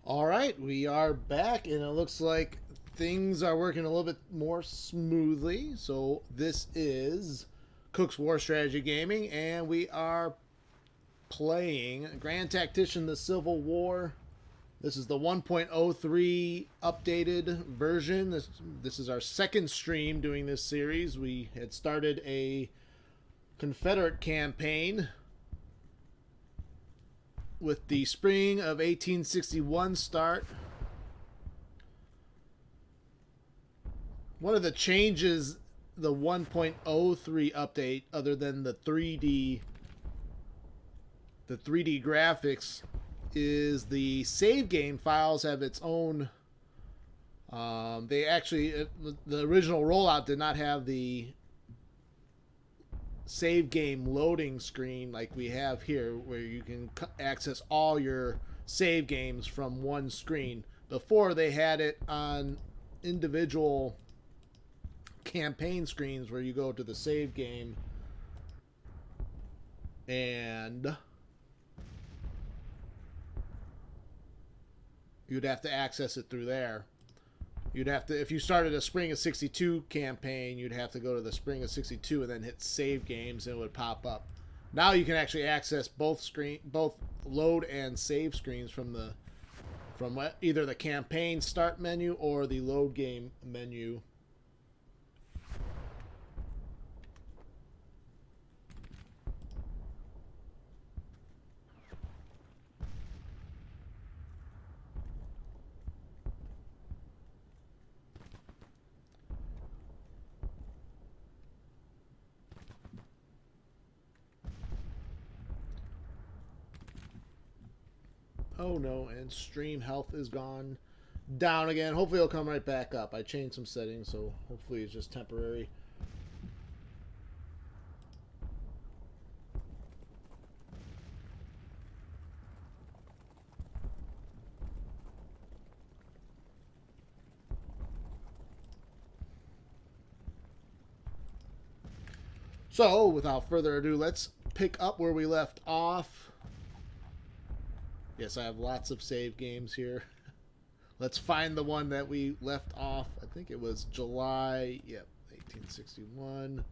All right, we are back, and it looks like things are working a little bit more smoothly. So this is Cook's War Strategy Gaming, and we are playing Grand Tactician: The Civil War. This is the 1.03 updated version. This is our second stream doing this series. We had started a Confederate campaign with the spring of 1861 start. One of the changes, the 1.03 update, other than the 3D graphics, is the save game files have its own. They actually, the original rollout did not have the save game loading screen like we have here, where you can access all your save games from one screen. Before, they had it on individual campaign screens where you go to the save game and you'd have to access it through there. You'd have to, if you started a Spring of 62 campaign, you'd have to go to the Spring of 62 and then hit save games, and it would pop up. Now you can actually access both load and save screens from either the campaign start menu or the load game menu. Oh no, and stream health is gone down again. Hopefully it'll come right back up. I changed some settings, so hopefully it's just temporary. So, without further ado, let's pick up where we left off. Yes, I have lots of save games here. Let's find the one that we left off. I think it was July, 1861.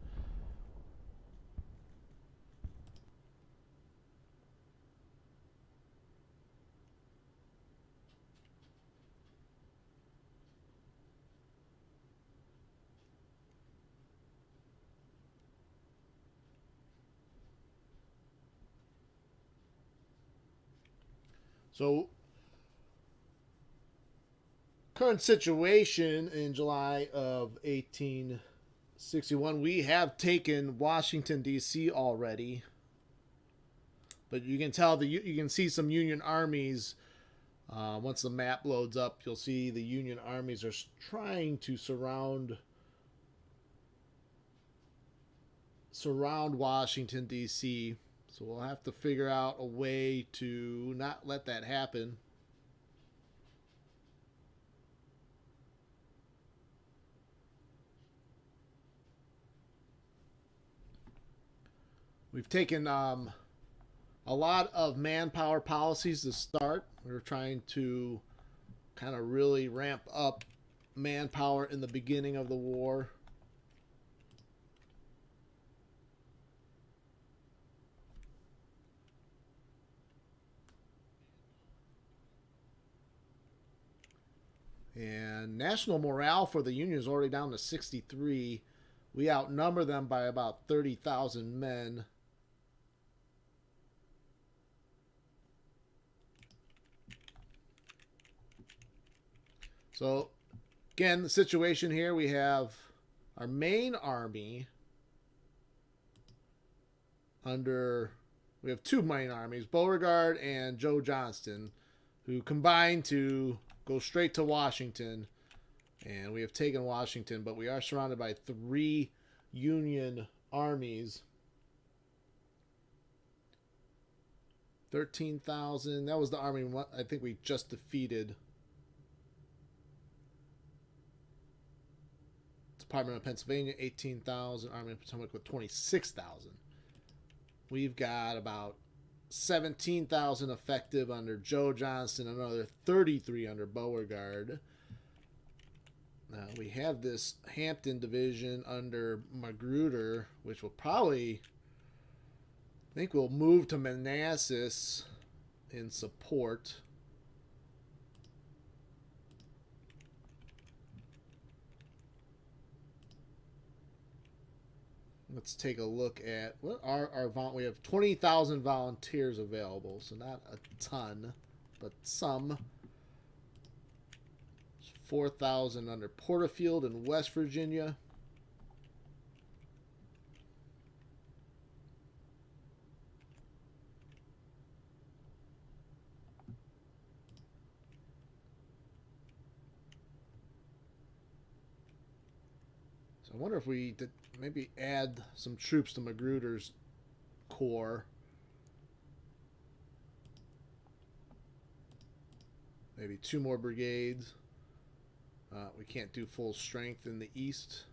So, current situation in July of 1861, we have taken Washington, D.C. already. But you can tell, you can see some Union armies. Once the map loads up, you'll see the Union armies are trying to surround Washington, D.C., so we'll have to figure out a way to not let that happen. We've taken a lot of manpower policies to start. We're trying to kind of really ramp up manpower in the beginning of the war. And national morale for the Union is already down to 63. We outnumber them by about 30,000 men. So, again, the situation here, we have our main army we have two main armies, Beauregard and Joe Johnston, who combined to go straight to Washington, and we have taken Washington, but we are surrounded by 3 Union armies. 13,000. That was the army I think we just defeated. Department of Pennsylvania, 18,000. Army of Potomac with 26,000. We've got about 17,000 effective under Joe Johnston, another 33 under Beauregard. Now we have this Hampton division under Magruder, which will probably, I think we'll move to Manassas in support. Let's take a look at what our we have 20,000 volunteers available, so not a ton, but some. 4,000 under Porterfield in West Virginia. So I wonder if we did maybe add some troops to Magruder's corps. Maybe 2 more brigades. We can't do full strength in the east.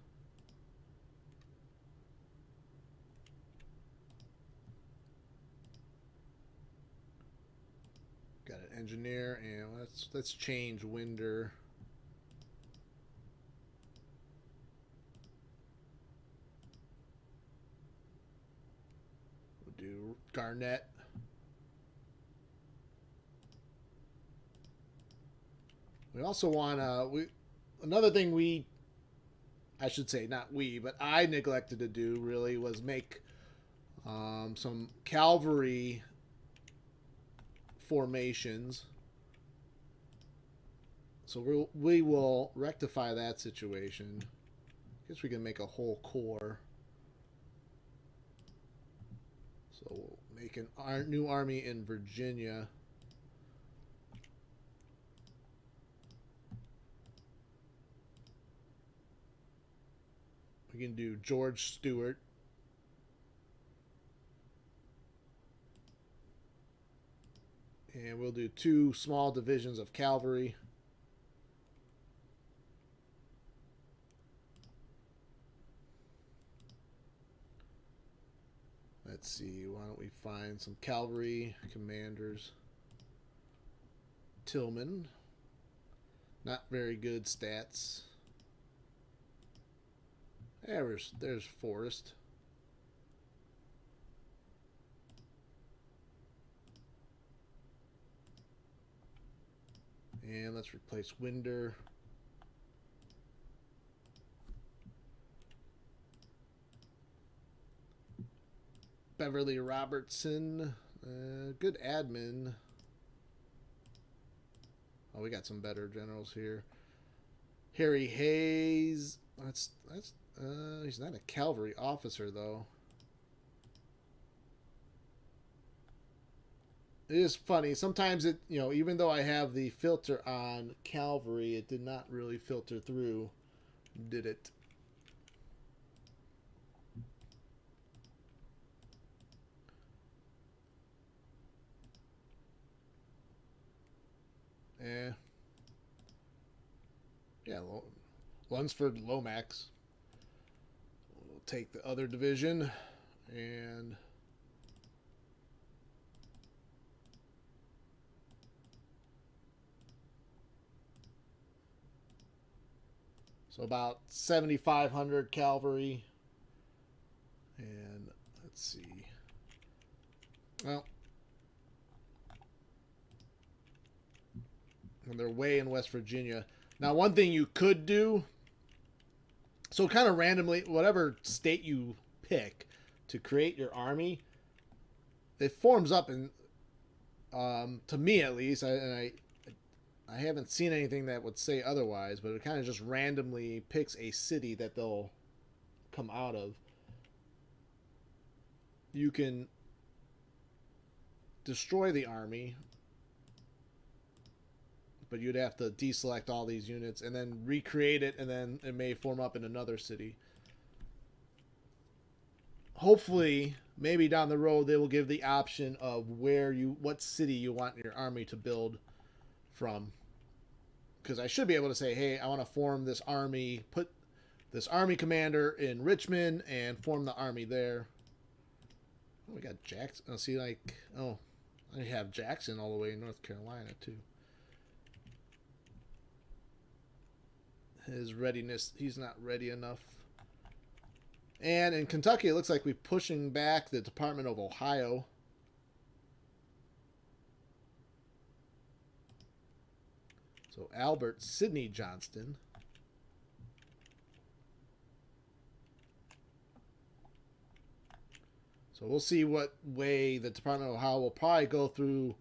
Got an engineer, and let's change Winder. We'll do Garnett. We also want another thing I should say not we, but I neglected to do really was make some cavalry formations. So we will rectify that situation. I guess we can make a whole corps. So we'll make a new army in Virginia. We can do George Stewart. And we'll do 2 small divisions of cavalry. Let's see, why don't we find some cavalry commanders. Tillman. Not very good stats. There's Forrest. And let's replace Winder. Beverly Robertson. Good admin. Oh, we got some better generals here. Harry Hayes. He's not a cavalry officer, though. It is funny. Sometimes even though I have the filter on cavalry, it did not really filter through, did it? Yeah, Lunsford Lomax. We'll take the other division and so about 7,500 cavalry. And let's see. Well, and they're way in West Virginia. Now, one thing you could do, so kind of randomly, whatever state you pick to create your army, it forms up in, to me at least, I haven't seen anything that would say otherwise, but it kind of just randomly picks a city that they'll come out of. You can destroy the army, but you'd have to deselect all these units and then recreate it, and then it may form up in another city. Hopefully, maybe down the road, they will give the option of what city you want your army to build from. Because I should be able to say, hey, I want to form this army, put this army commander in Richmond, and form the army there. Oh, we got Jackson. Oh, see, I have Jackson all the way in North Carolina, too. His readiness, he's not ready enough. And in Kentucky, it looks like we're pushing back the Department of Ohio. So Albert Sidney Johnston. So we'll see what way the Department of Ohio will probably go through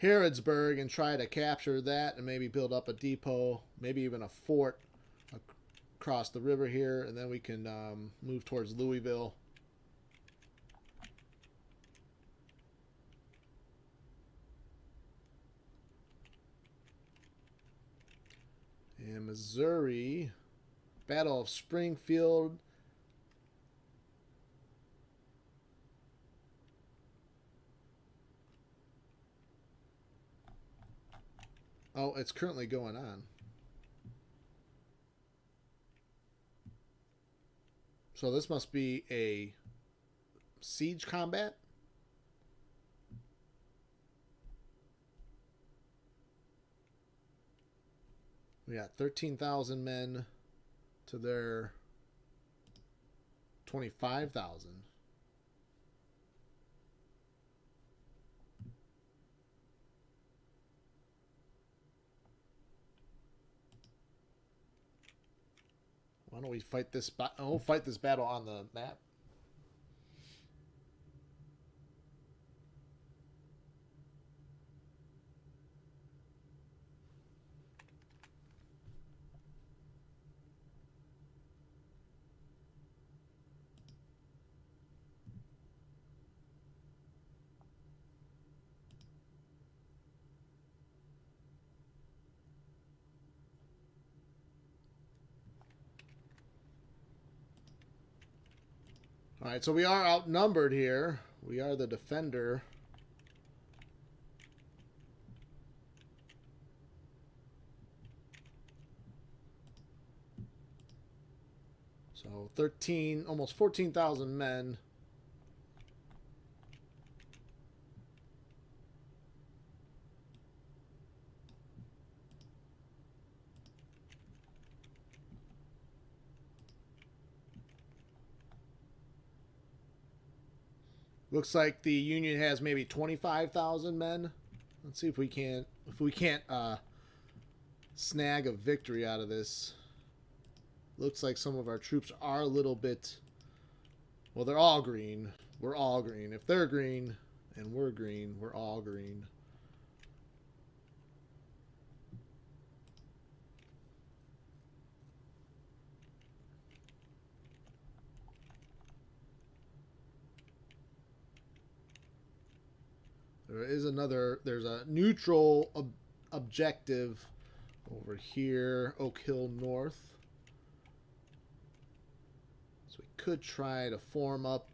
Harrodsburg and try to capture that and maybe build up a depot, maybe even a fort across the river here, and then we can move towards Louisville. And Missouri, Battle of Springfield. Oh, it's currently going on. So this must be a siege combat. We got 13,000 men to their 25,000. Why don't we fight this? We'll fight this battle on the map. All right, so we are outnumbered here. We are the defender. So 13, almost 14,000 men. Looks like the Union has maybe 25,000 men. Let's see if we can't snag a victory out of this. Looks like some of our troops are a little bit. Well, they're all green. We're all green. If they're green and we're green, we're all green. There's a neutral objective over here, Oak Hill North. So we could try to form up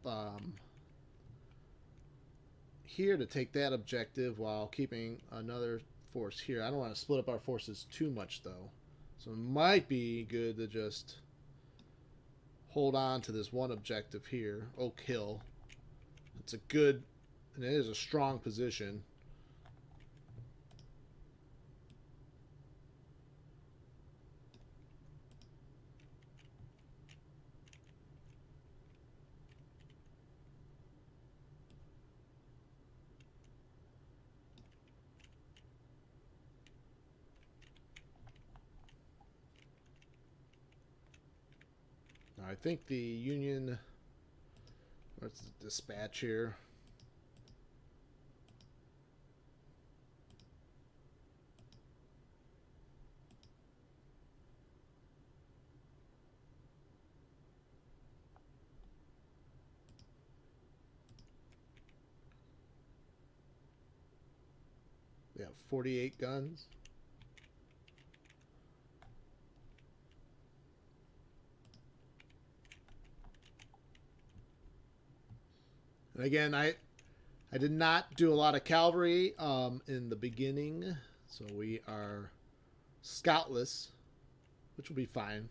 here to take that objective while keeping another force here. I don't want to split up our forces too much, though. So it might be good to just hold on to this one objective here, Oak Hill. It's a good... and it is a strong position. I think the Union... what's the dispatch here? We have 48 guns. And again, I did not do a lot of cavalry in the beginning, so we are scoutless, which will be fine.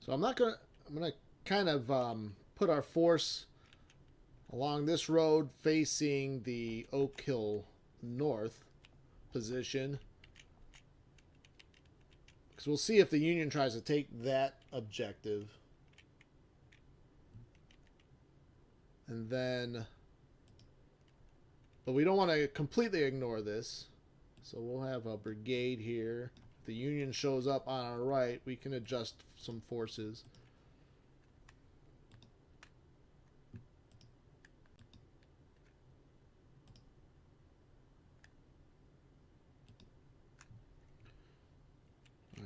So I'm gonna kind of put our force along this road facing the Oak Hill North position, because we'll see if the Union tries to take that objective. And then, but we don't want to completely ignore this, so we'll have a brigade here. If the Union shows up on our right, we can adjust some forces.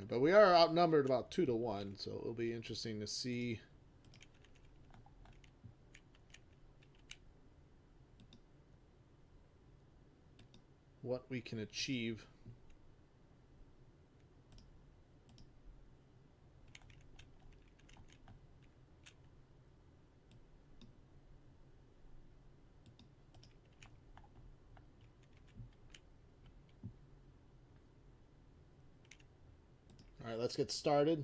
But we are outnumbered about 2-1, so it'll be interesting to see what we can achieve. All right, let's get started.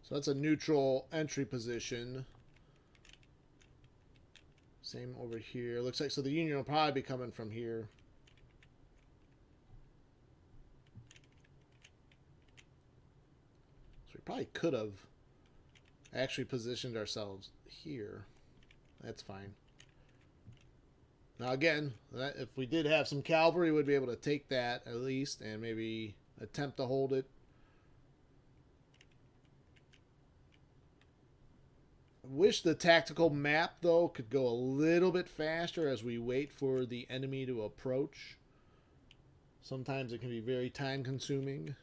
So that's a neutral entry position. Same over here. Looks like, so the Union will probably be coming from here. So we probably could have actually positioned ourselves here. That's fine. Now again, if we did have some cavalry, we would be able to take that at least and maybe attempt to hold it. I wish the tactical map, though, could go a little bit faster as we wait for the enemy to approach. Sometimes it can be very time consuming.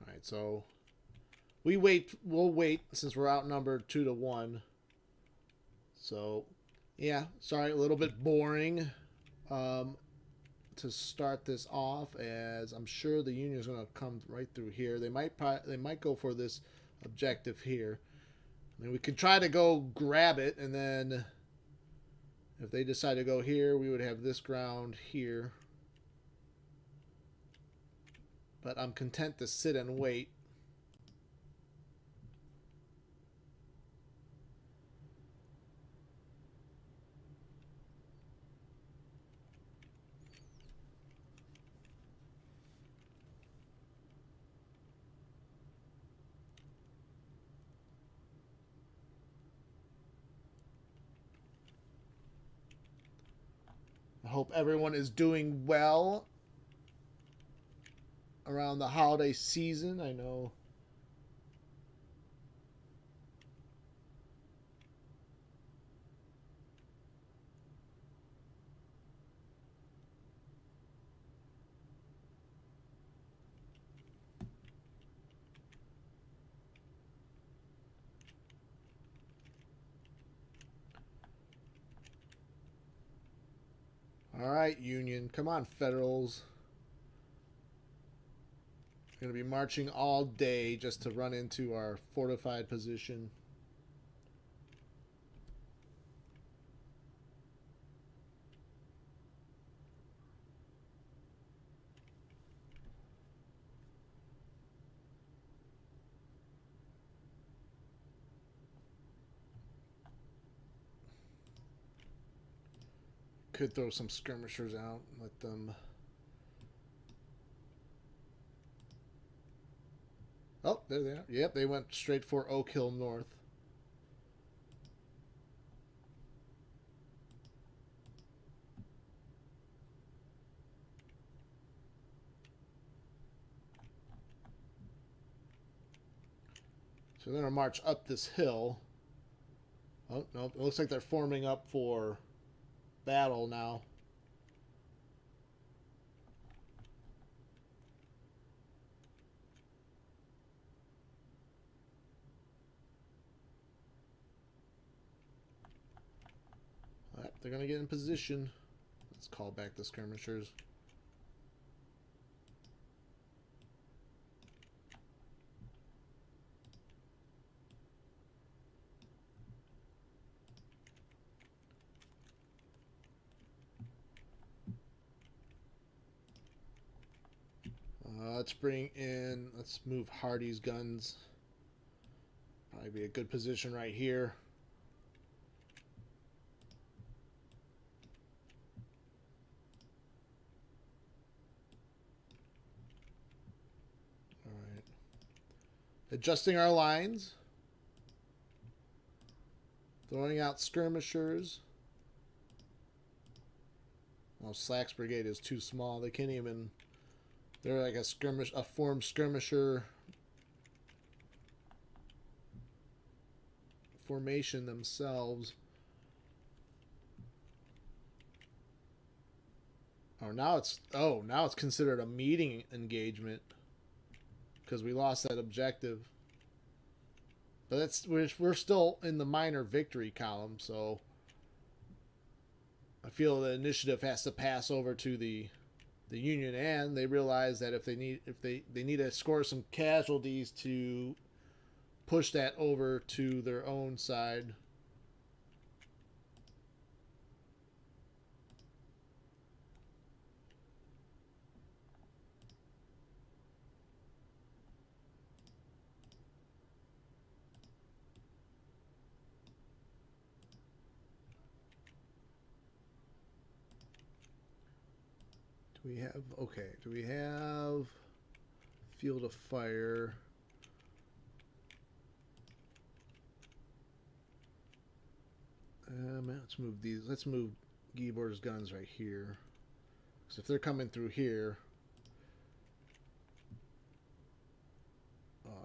Alright, so we'll wait since we're outnumbered 2-1. So yeah, sorry, a little bit boring to start this off, as I'm sure the Union is going to come right through here. They might go for this objective here. I mean, we could try to go grab it, and then if they decide to go here, we would have this ground here. But I'm content to sit and wait. I hope everyone is doing well around the holiday season. I know all right, Union. Come on, Federals. We're going to be marching all day just to run into our fortified position. Could throw some skirmishers out, let them Oh, there they are. Yep, they went straight for Oak Hill North. So they're going to march up this hill. Oh, no, it looks like they're forming up for battle now. All right, they're going to get in position. Let's call back the skirmishers. Let's move Hardy's guns. Probably be a good position right here. All right. Adjusting our lines. Throwing out skirmishers. Oh, Slack's brigade is too small. They can't even... They're like a formed skirmisher formation themselves. Now it's considered a meeting engagement because we lost that objective. But we're still in the minor victory column, so I feel the initiative has to pass over to the Union, and they realize that if they need to score some casualties to push that over to their own side. Do we have field of fire? Let's move Gibor's guns right here. Because if they're coming through here,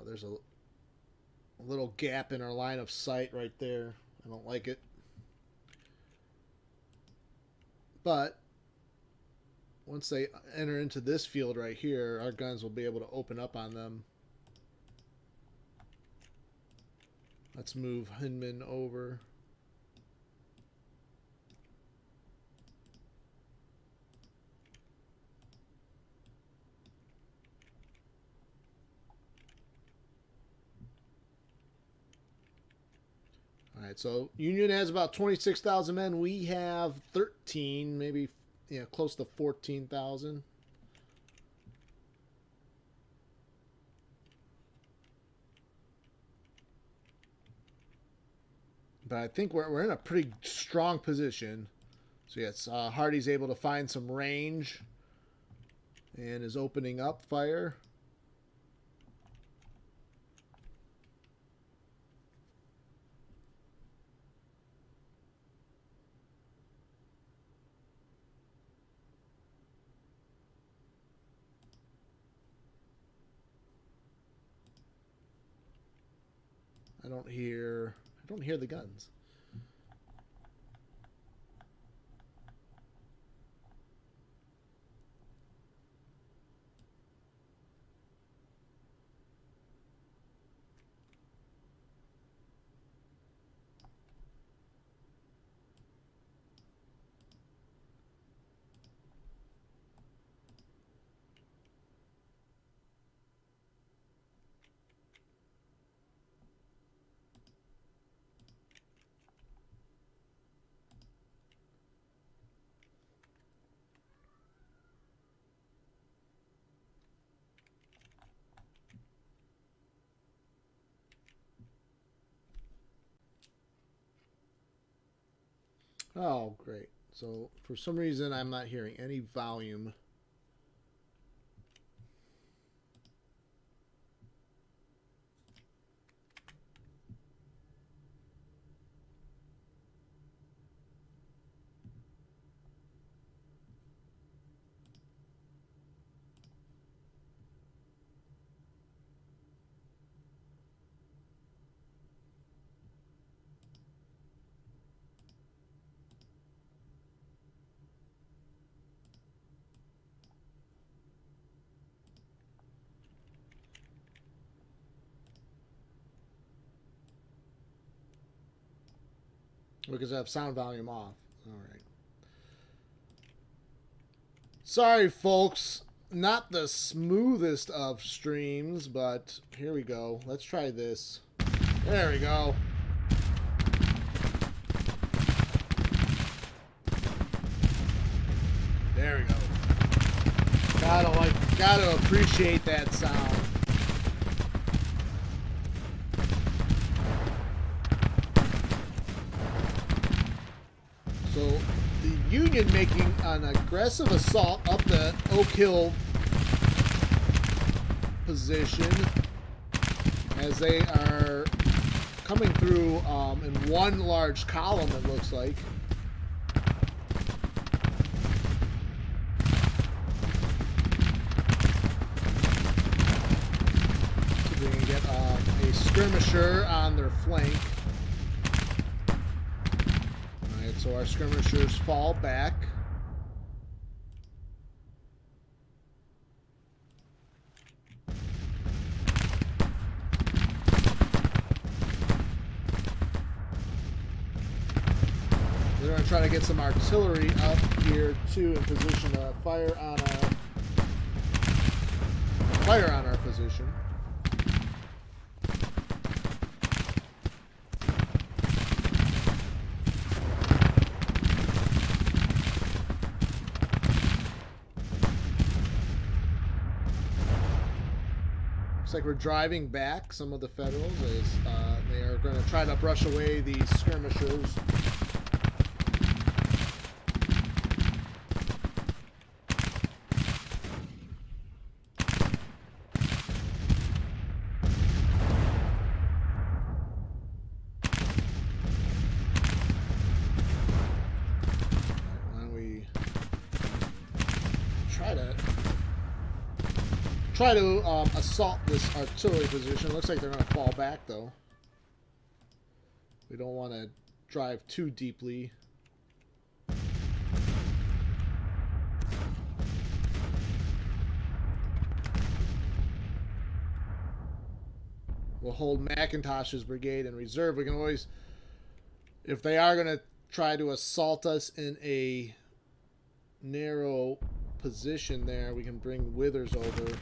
there's a little gap in our line of sight right there. I don't like it. But once they enter into this field right here, our guns will be able to open up on them. Let's move Hinman over. All right, so Union has about 26,000 men. We have 13, maybe close to 14,000. But I think we're in a pretty strong position. So yes, Hardy's able to find some range and is opening up fire. I don't hear the guns. Oh, great. So for some reason, I'm not hearing any volume. Because I have sound volume off. All right. Sorry, folks. Not the smoothest of streams, but here we go. Let's try this. There we go. There we go. Gotta appreciate that sound. So the Union making an aggressive assault up the Oak Hill position as they are coming through in one large column, it looks like. So they can get a skirmisher on their flank. Alright, so our skirmishers fall back. We're going to try to get some artillery up here too in position to fire on our position. Looks like we're driving back some of the Federals as they are going to try to brush away these skirmishers. Try to assault this artillery position. Looks like they're going to fall back, though. We don't want to drive too deeply. We'll hold McIntosh's brigade in reserve. We can always, if they are going to try to assault us in a narrow position there, we can bring Withers over.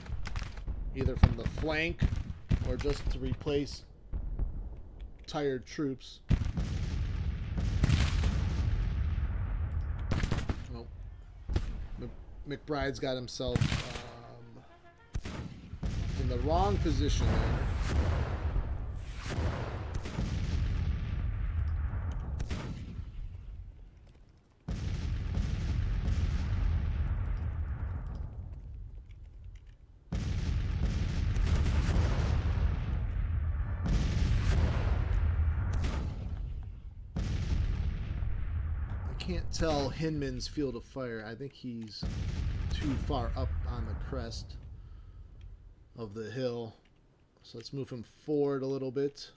Either from the flank or just to replace tired troops. Well, McBride's got himself in the wrong position there. Can't tell Hinman's field of fire. I think he's too far up on the crest of the hill. So let's move him forward a little bit.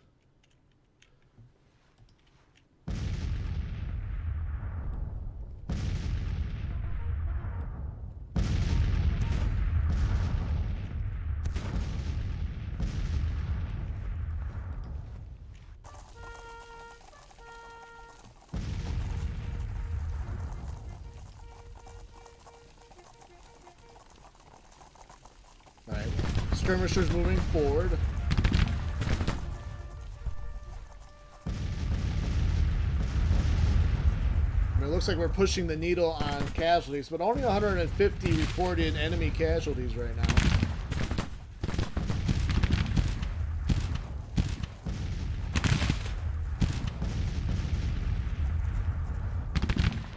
Skirmishers moving forward. It looks like we're pushing the needle on casualties, but only 150 reported enemy casualties right now.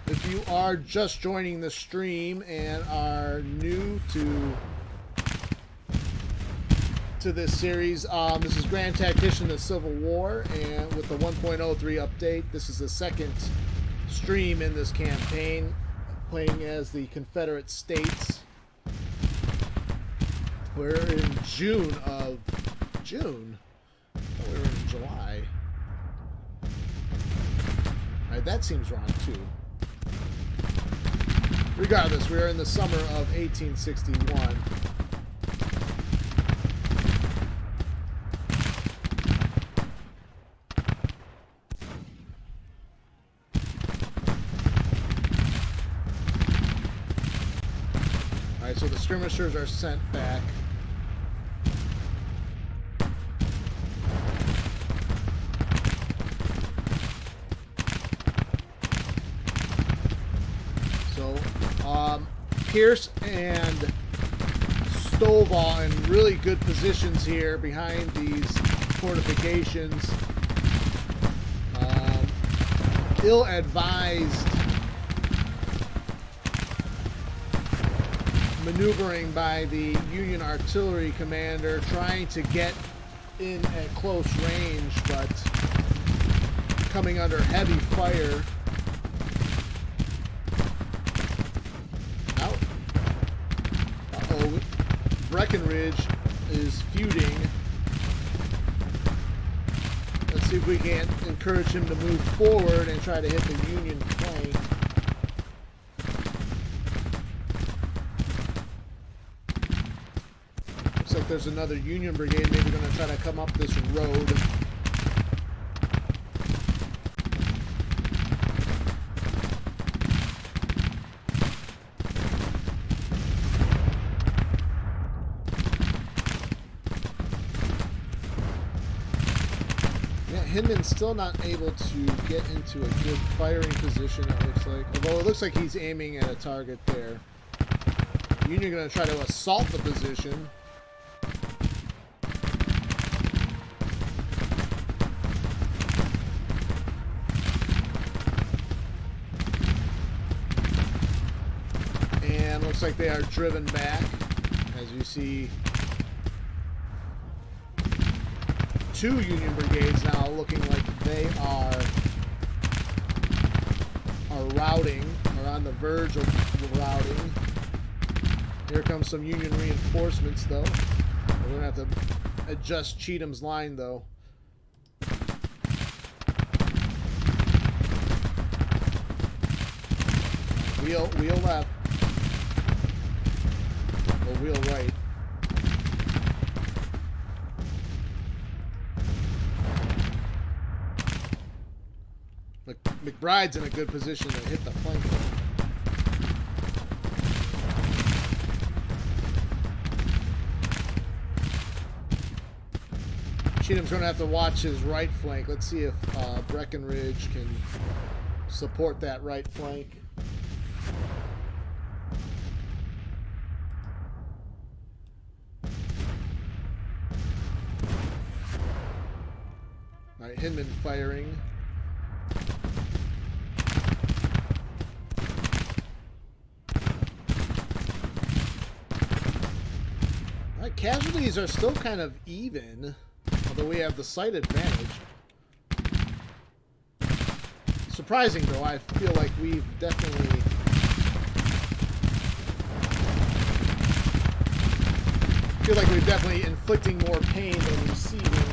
If you are just joining the stream and are new to this series, this is Grand Tactician, the Civil War, and with the 1.03 update, this is the second stream in this campaign, playing as the Confederate States. We're in June. Oh, we're in July. Alright, that seems wrong too. Regardless, we're in the summer of 1861. skirmishers are sent back. So, Pierce and Stovall in really good positions here behind these fortifications. Ill-advised maneuvering by the Union artillery commander, trying to get in at close range, but coming under heavy fire. Uh-oh. Breckinridge is feuding. Let's see if we can encourage him to move forward and try to hit the Union flank. Looks like there's another Union brigade maybe going to try to come up this road. Hinman's still not able to get into a good firing position, it looks like. Although it looks like he's aiming at a target there. Union going to try to assault the position. And looks like they are driven back, as you see. Two Union brigades now looking like they are routing, or on the verge of routing. Here comes some Union reinforcements, though. We're going to have to adjust Cheatham's line, though. Wheel left. Or wheel right. McBride's in a good position to hit the flank. Cheatham's going to have to watch his right flank. Let's see if Breckinridge can support that right flank. All right, Hinman firing. Casualties are still kind of even, although we have the site advantage. Surprising, though. I feel like we've definitely inflicting more pain than receiving.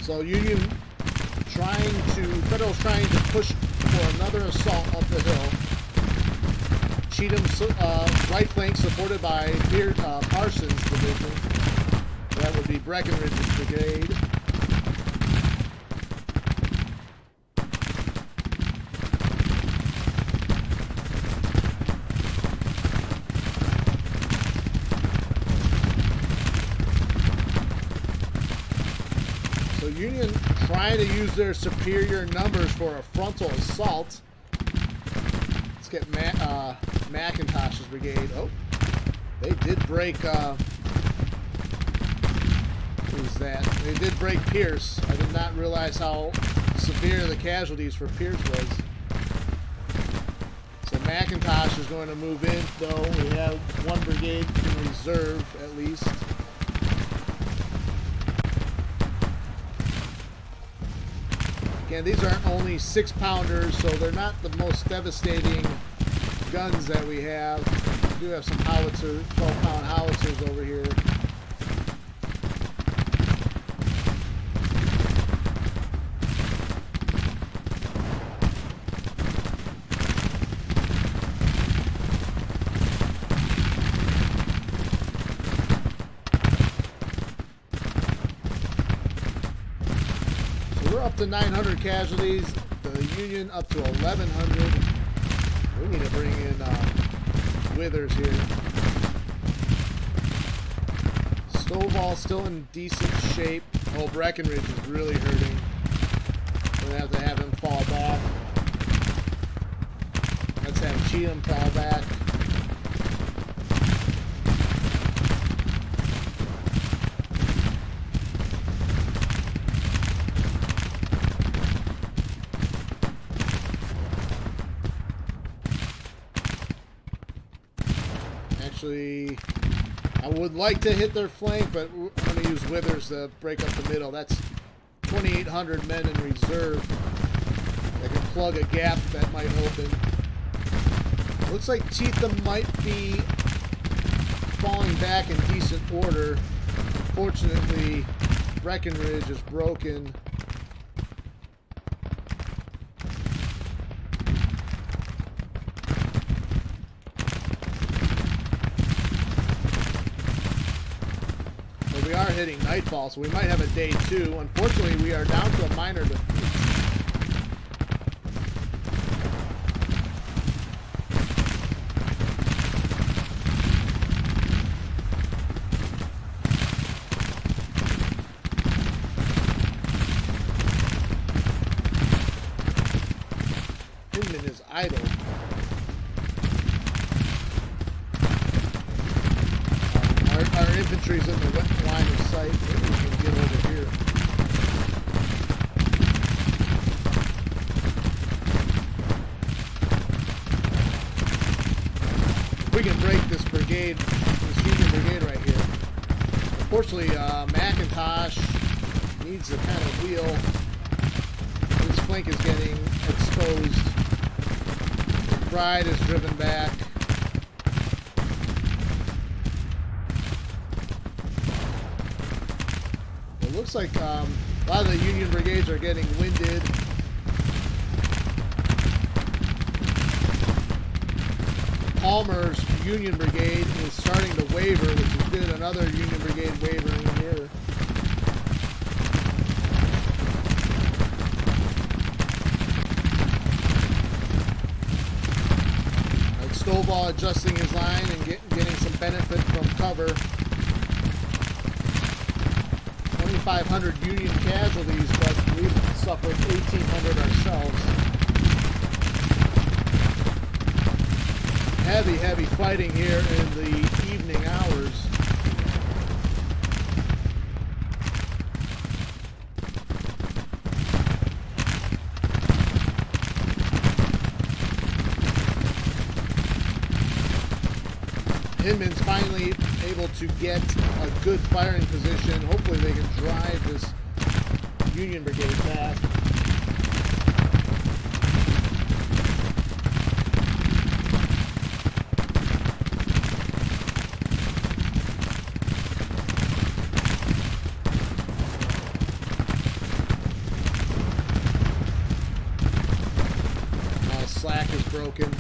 So Federals trying to push for another assault up the hill. Cheatham's right flank supported by Parsons' division. That would be Breckinridge's brigade. Union trying to use their superior numbers for a frontal assault. Let's get McIntosh's brigade. Oh, they did break. Who's that? They did break Pierce. I did not realize how severe the casualties for Pierce was. So McIntosh is going to move in, though. We have one brigade in reserve at least. Again, these aren't only 6-pounders, so they're not the most devastating guns that we have. We do have some howitzer, 12-pound howitzers over here. up to 900 casualties. The Union up to 1,100. We need to bring in Withers here. Stovall still in decent shape. Oh, Breckenridge is really hurting. We're going to have him fall back. Let's have Cheatham fall back. Actually, I would like to hit their flank, but I'm going to use Withers to break up the middle. That's 2,800 men in reserve that can plug a gap that might open. Looks like Cheatham might be falling back in decent order. Unfortunately, Breckenridge is broken. But we are hitting nightfall, so we might have a day 2. Unfortunately, we are down to a minor defeat. Is idle. Our infantry's in the wet line of sight. Maybe we can get over here. If we can break this brigade, this Union brigade right here. Unfortunately, McIntosh needs to kind of wheel. His flank is getting exposed. Pride is driven back. It looks like a lot of the Union brigades are getting winded. Palmer's Union brigade is starting to waver, which is good. Another Union brigade wavering here. Stovall adjusting his line and getting some benefit from cover. 2,500 Union casualties, but we've suffered 1,800 ourselves. Heavy fighting here in the evening hours. Hinman's finally able to get a good firing position. Hopefully they can drive this Union brigade back. Slack is broken.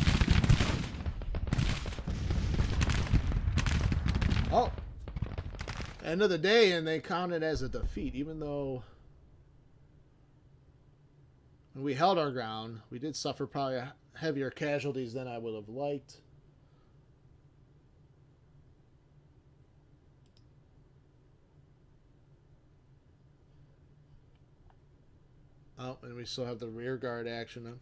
Oh, end of the day, and they count it as a defeat, even though when we held our ground, we did suffer probably heavier casualties than I would have liked. Oh, and we still have the rear guard action.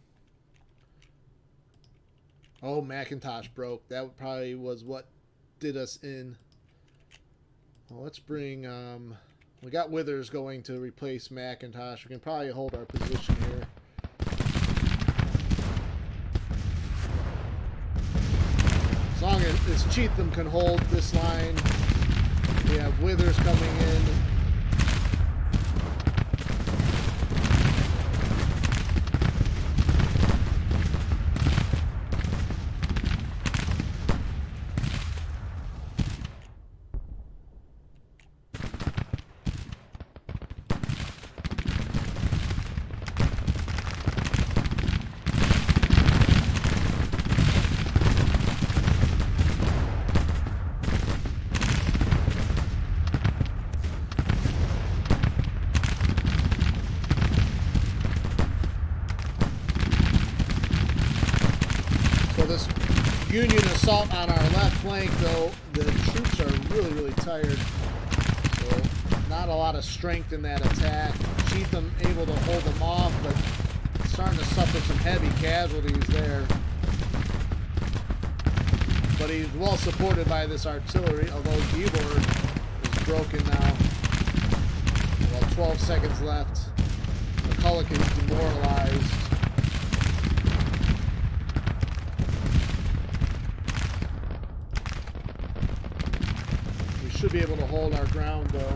Oh, McIntosh broke. That probably was what did us in. Well, let's bring, we got Withers going to replace McIntosh. We can probably hold our position here. As long as Cheatham can hold this line. We have Withers coming in. Union assault on our left flank, though. The troops are really, really tired. So not a lot of strength in that attack. Cheatham able to hold them off, but starting to suffer some heavy casualties there. But he's well supported by this artillery, although Gibor is broken now. About 12 seconds left. McCulloch is demoralized. We should be able to hold our ground, though.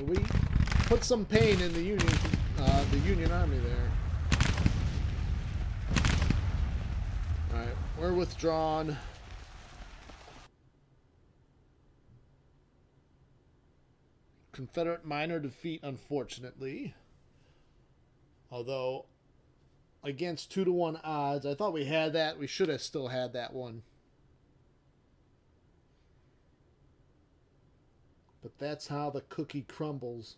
We put some pain in the Union Army there. Alright, we're withdrawn. Confederate minor defeat, unfortunately. Although, against 2-to-1 odds, I thought we had that. We should have still had that one. But that's how the cookie crumbles.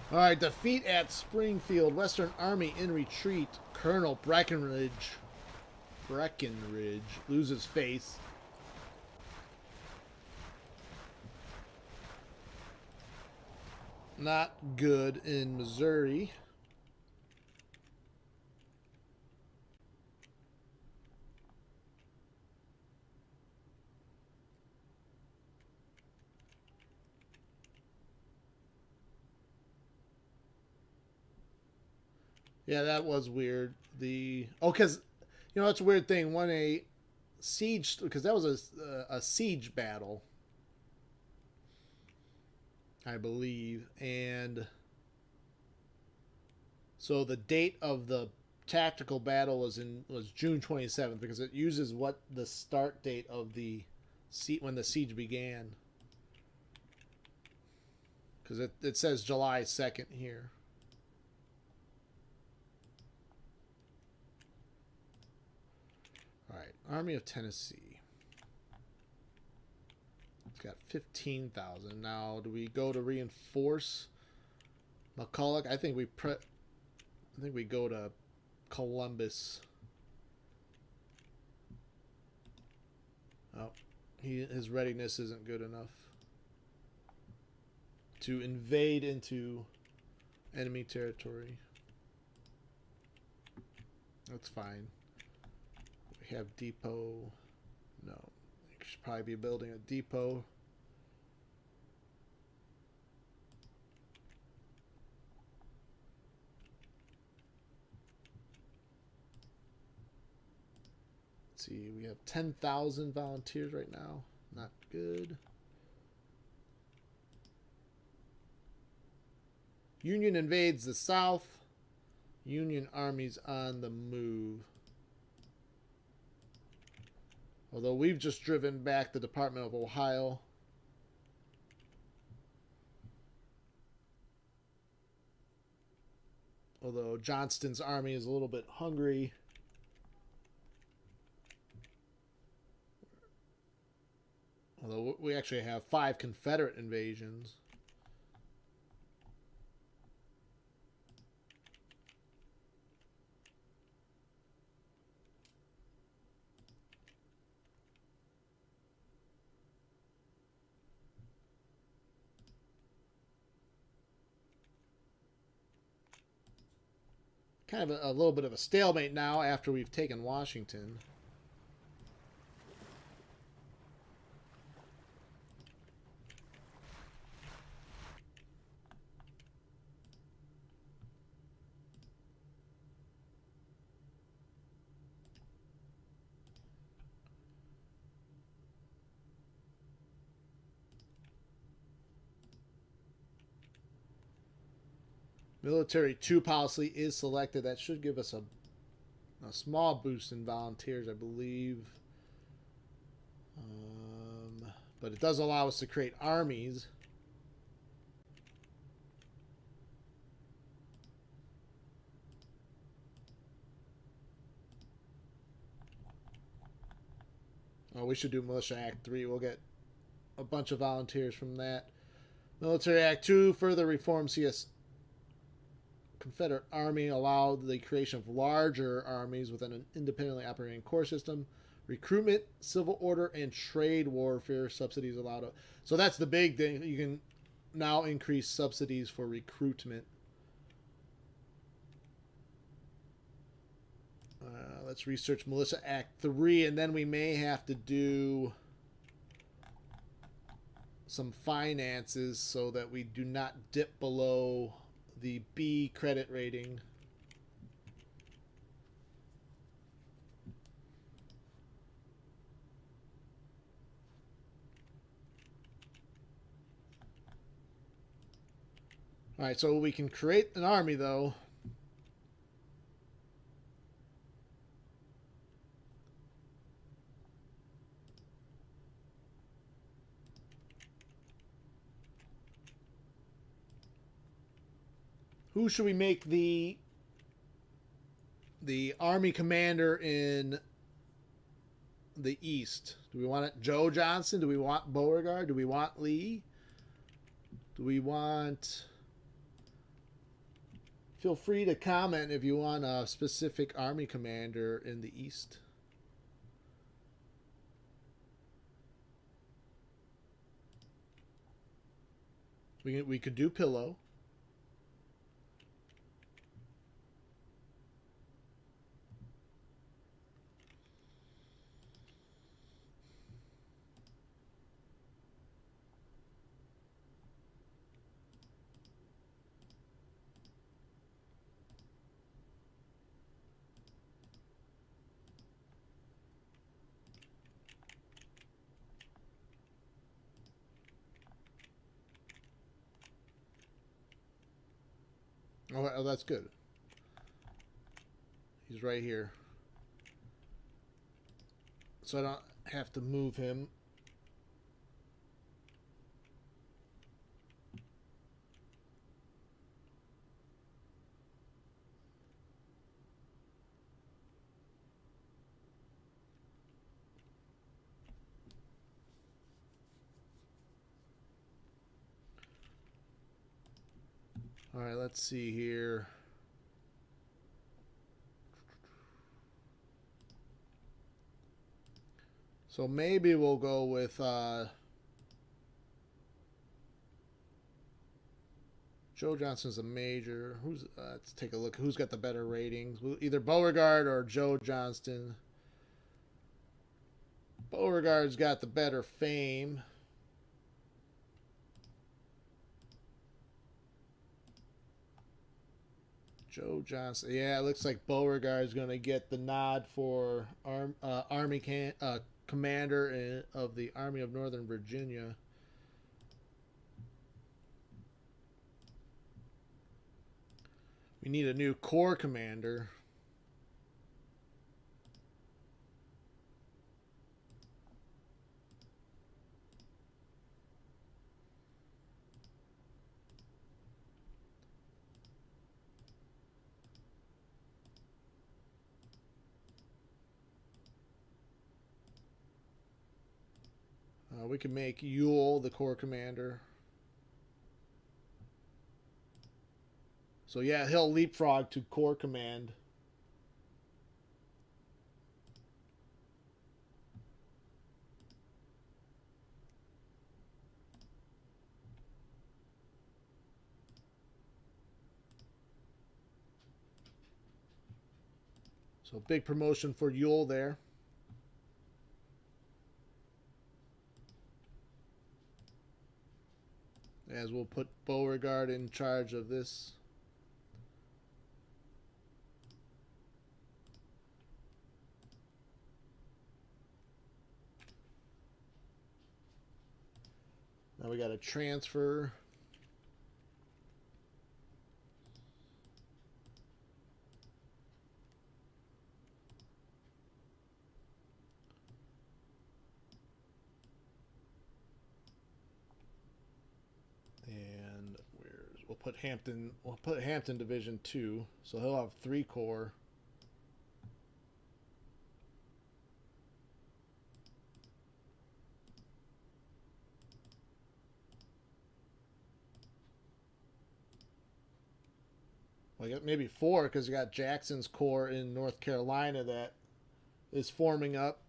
All right, defeat at Springfield. Western Army in retreat. Colonel Breckinridge loses face. Not good in Missouri. Yeah, that was weird. Because, you know, that's a weird thing. When a siege, because that was a siege battle, I believe. And so the date of the tactical battle was June 27th, because it uses what the start date of the when the siege began. Because it says July 2nd here. All right, Army of Tennessee. It's got 15,000. Now, do we go to reinforce McCulloch? I think we go to Columbus. Oh, his readiness isn't good enough to invade into enemy territory. That's fine. We have depot. No, we should probably be building a depot. Let's see, we have 10,000 volunteers right now. Not good. Union invades the South. Union armies on the move. Although we've just driven back the Department of Ohio. Although Johnston's army is a little bit hungry. Although we actually have 5 Confederate invasions. Kind of a little bit of a stalemate now after we've taken Washington. Military 2 policy is selected. That should give us a small boost in volunteers, I believe. But it does allow us to create armies. Oh, we should do Militia Act 3. We'll get a bunch of volunteers from that. Military Act 2 further reform CS Confederate Army, allowed the creation of larger armies within an independently operating core system. Recruitment, civil order, and trade warfare subsidies allowed. So that's the big thing. You can now increase subsidies for recruitment. Let's research Militia Act 3, and then we may have to do some finances so that we do not dip below the B credit rating. All right, so we can create an army, though. Who should we make the army commander in the East? Do we want it Joe Johnston? Do we want Beauregard? Do we want Lee? Do we want... Feel free to comment if you want a specific army commander in the East. We could do Pillow. Oh, that's good. He's right here. So I don't have to move him. All right, let's see here. So maybe we'll go with Joe Johnston's a major. Let's take a look. Who's got the better ratings? Either Beauregard or Joe Johnston. Beauregard's got the better fame. Joe Johnston. Yeah, it looks like Beauregard's going to get the nod for Army commander of the Army of Northern Virginia. We need a new corps commander. We can make Ewell the corps commander. So yeah, he'll leapfrog to corps command. So big promotion for Ewell there. As we'll put Beauregard in charge of this. Now we got to transfer. put Hampton. We'll put Hampton Division 2, so he'll have 3 corps. Like maybe 4, because you got Jackson's corps in North Carolina that is forming up.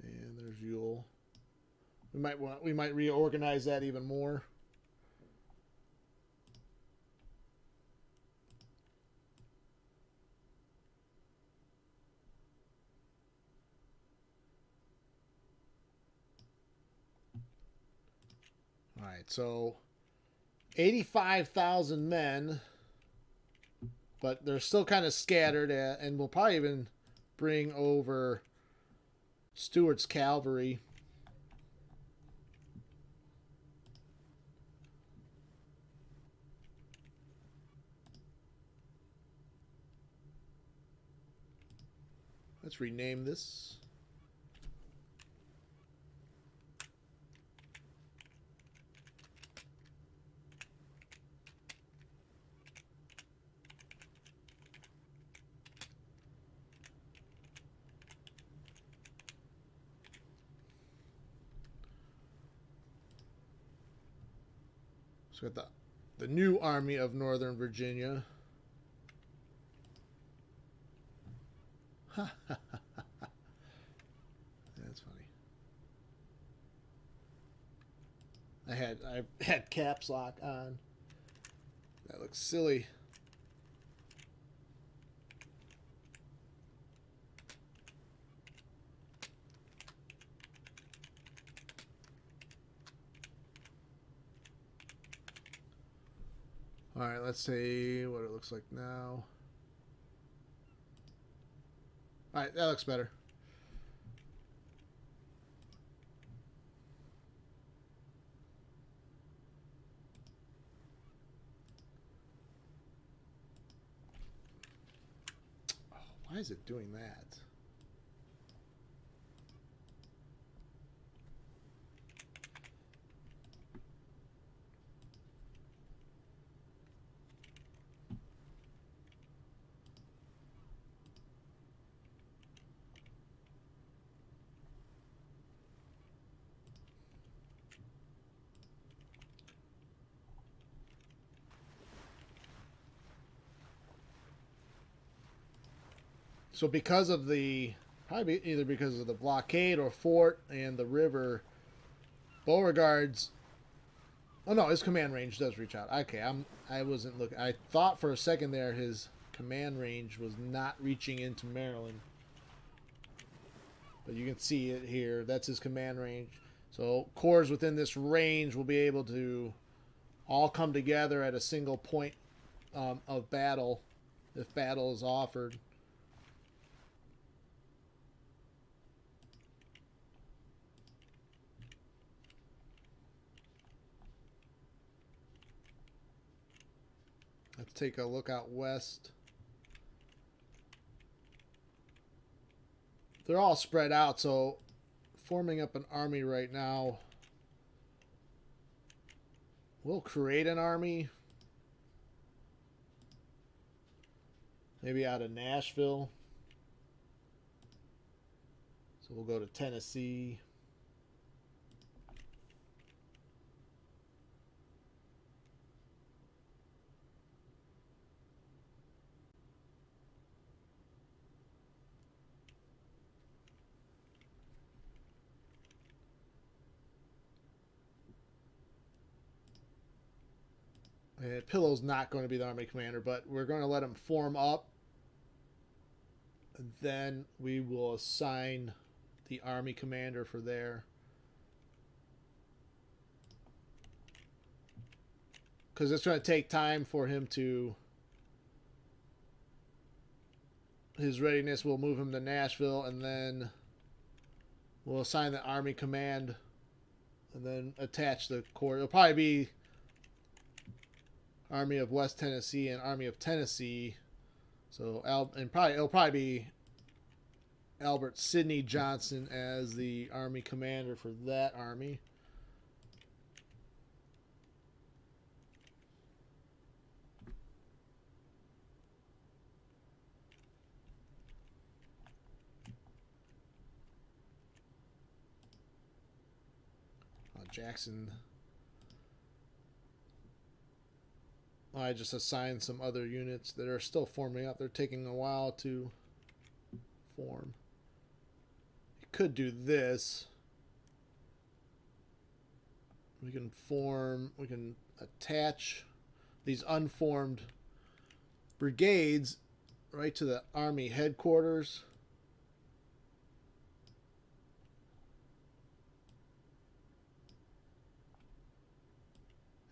And there's Ewell. We might reorganize that even more. All right, so 85,000 men, but they're still kind of scattered, and we'll probably even bring over Stuart's cavalry. Let's rename this. So we got the new Army of Northern Virginia. That's funny. I had caps lock on. That looks silly. All right, let's see what it looks like now. All right, that looks better. Oh, why is it doing that? So because of probably either because of the blockade or fort and the river, Beauregard's, oh no, his command range does reach out. Okay, I wasn't looking. I thought for a second there his command range was not reaching into Maryland. But you can see it here. That's his command range. So corps within this range will be able to all come together at a single point of battle if battle is offered. Let's take a look out west. They're all spread out, so forming up an army right now. We'll create an army. Maybe out of Nashville. So we'll go to Tennessee. And Pillow's not going to be the army commander, but we're going to let him form up. And then we will assign the army commander for there. Because it's going to take time for him to... His readiness will move him to Nashville, and then we'll assign the army command and then attach the corps. It'll probably be Army of West Tennessee and Army of Tennessee. So it'll probably be Albert Sidney Johnson as the army commander for that army. Jackson. I just assigned some other units that are still forming up. They're taking a while to form. You could do this. We can attach these unformed brigades right to the army headquarters.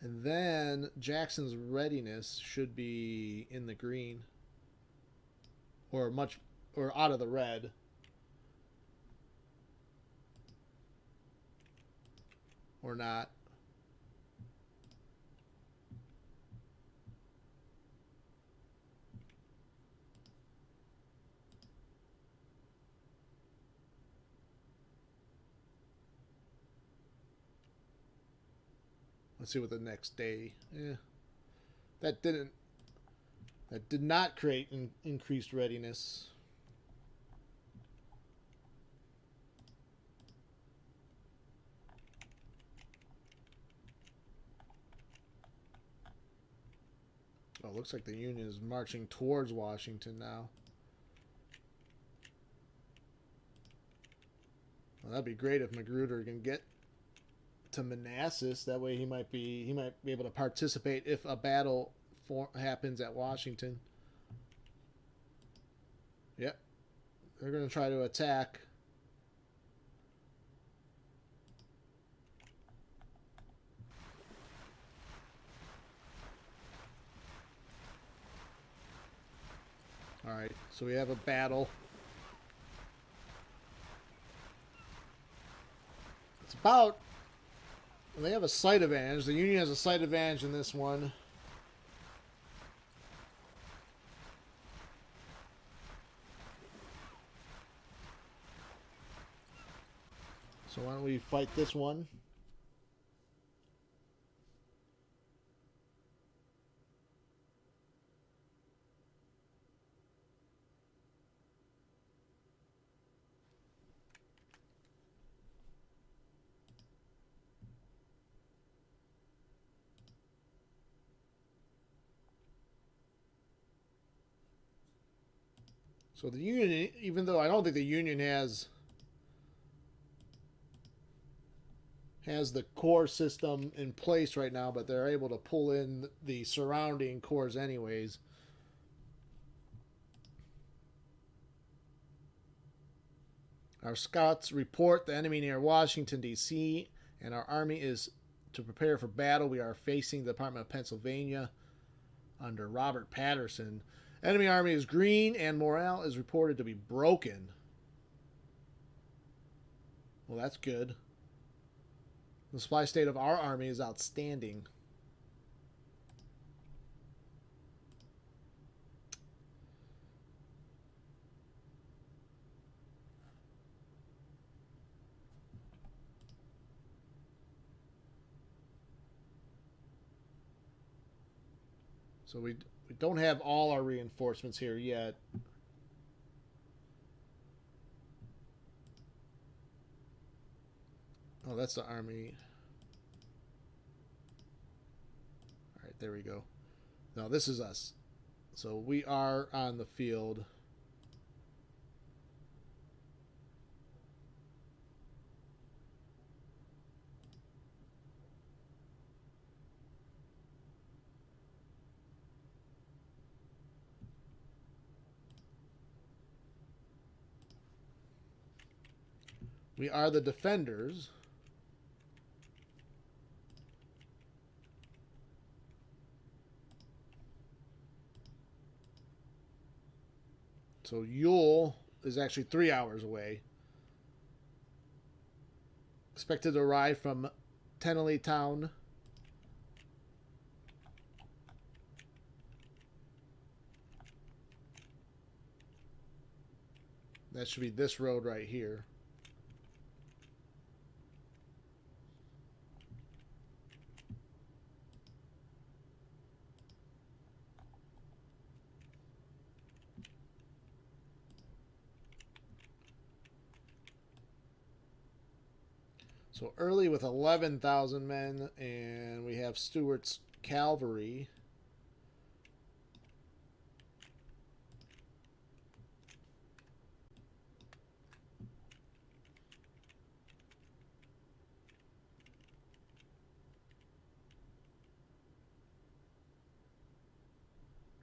And then Jackson's readiness should be in the green, or out of the red. Or not. Let's see what the next day. That did not create increased readiness. Oh, looks like the Union is marching towards Washington now. Well, that'd be great if Magruder can get to Manassas. That way he might be able to participate if a battle happens at Washington. Yep. They're going to try to attack. All right, so we have a battle. It's about... They have a slight advantage. The Union has a slight advantage in this one. So why don't we fight this one? So the Union, even though I don't think the Union has the core system in place right now, but they're able to pull in the surrounding corps anyways. Our scouts report the enemy near Washington, D.C., and our army is to prepare for battle. We are facing the Department of Pennsylvania under Robert Patterson. Enemy army is green, and morale is reported to be broken. Well, that's good. The supply state of our army is outstanding. So we don't have all our reinforcements here yet. Oh, that's the army. All right, there we go. Now this is us. So we are on the field. We are the defenders. So Ewell is actually 3 hours away. Expected to arrive from Tennelly Town. That should be this road right here. So Early with 11,000 men, and we have Stuart's cavalry.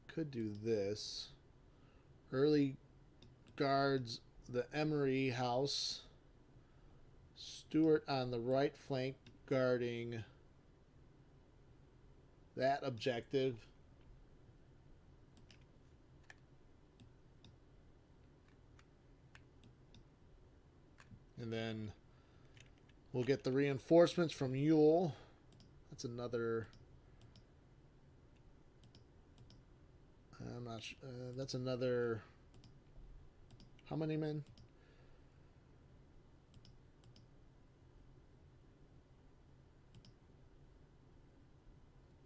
Could do this. Early guards the Emery house. Stuart on the right flank guarding that objective. And then we'll get the reinforcements from Ewell. That's another... I'm not sure. That's another... How many men?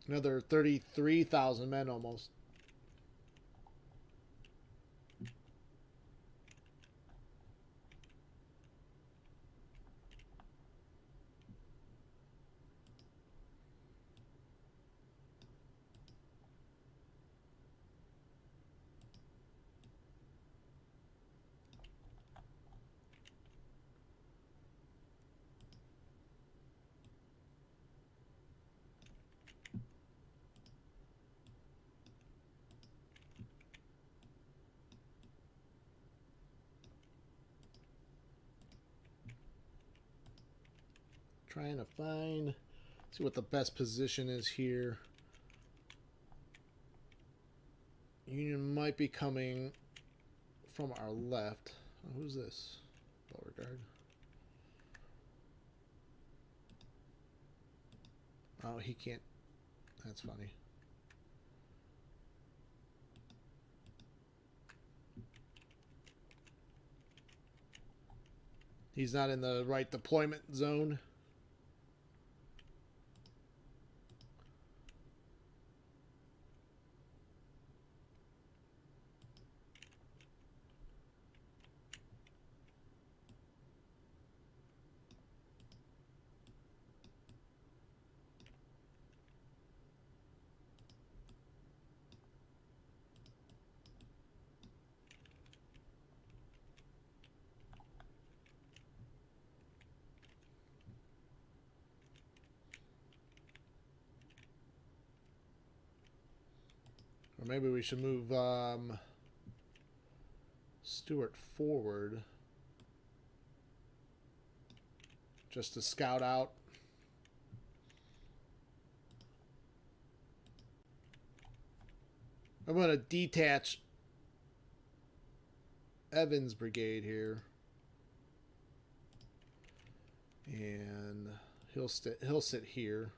Another 33,000 men almost. Trying to see what the best position is here. Union might be coming from our left. Oh, who's this? Beauregard. Oh, he can't. That's funny. He's not in the right deployment zone. Or maybe we should move Stuart forward just to scout out. I'm going to detach Evans' brigade here, and he'll sit here.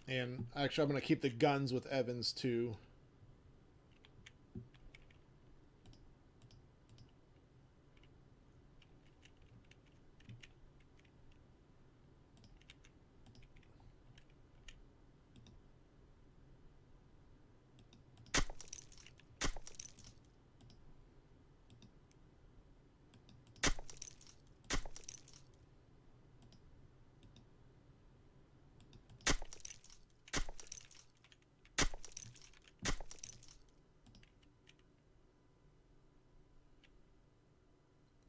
And actually, I'm going to keep the guns with Evans too.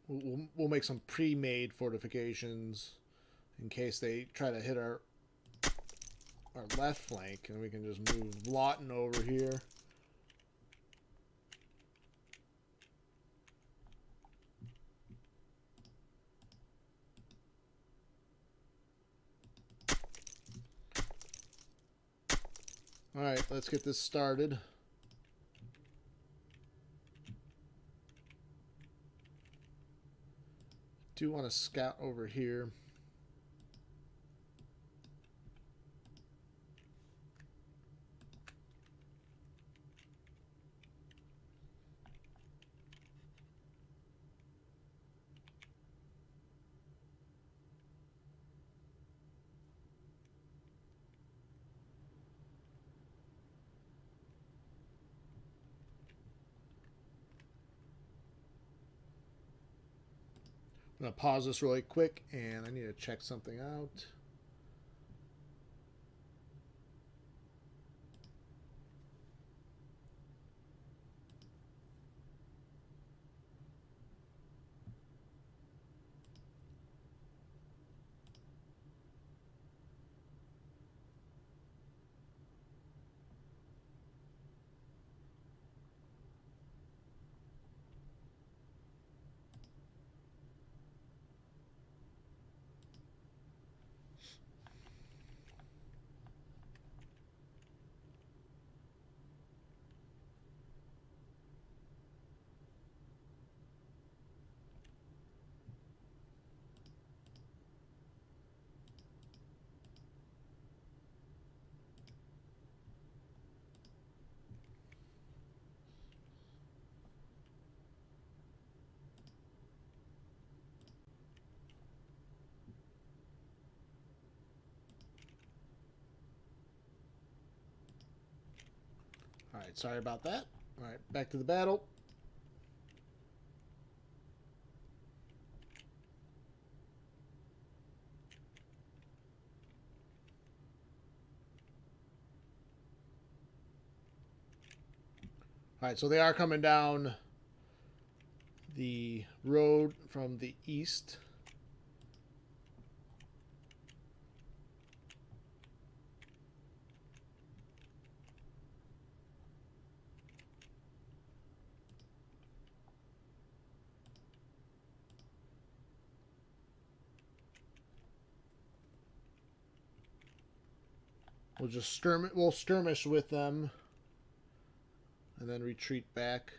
We'll make some pre-made fortifications in case they try to hit our left flank, and we can just move Lawton over here. All right, let's get this started. Do want to scout over here. I'm going to pause this really quick, and I need to check something out. All right, sorry about that. All right, back to the battle. All right, so they are coming down the road from the east. We'll skirmish with them and then retreat back.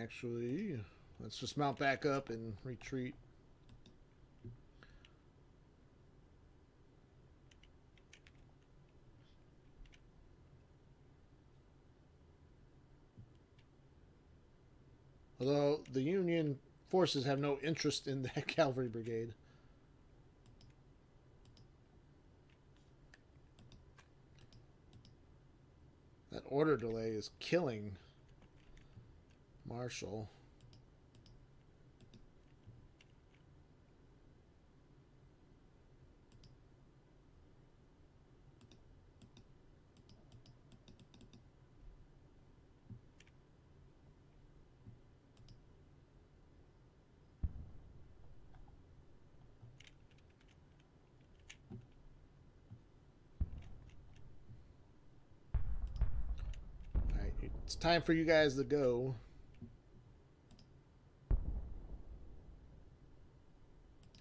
Actually, let's just mount back up and retreat. Although the Union forces have no interest in that cavalry brigade. That order delay is killing Marshall. Alright, it's time for you guys to go.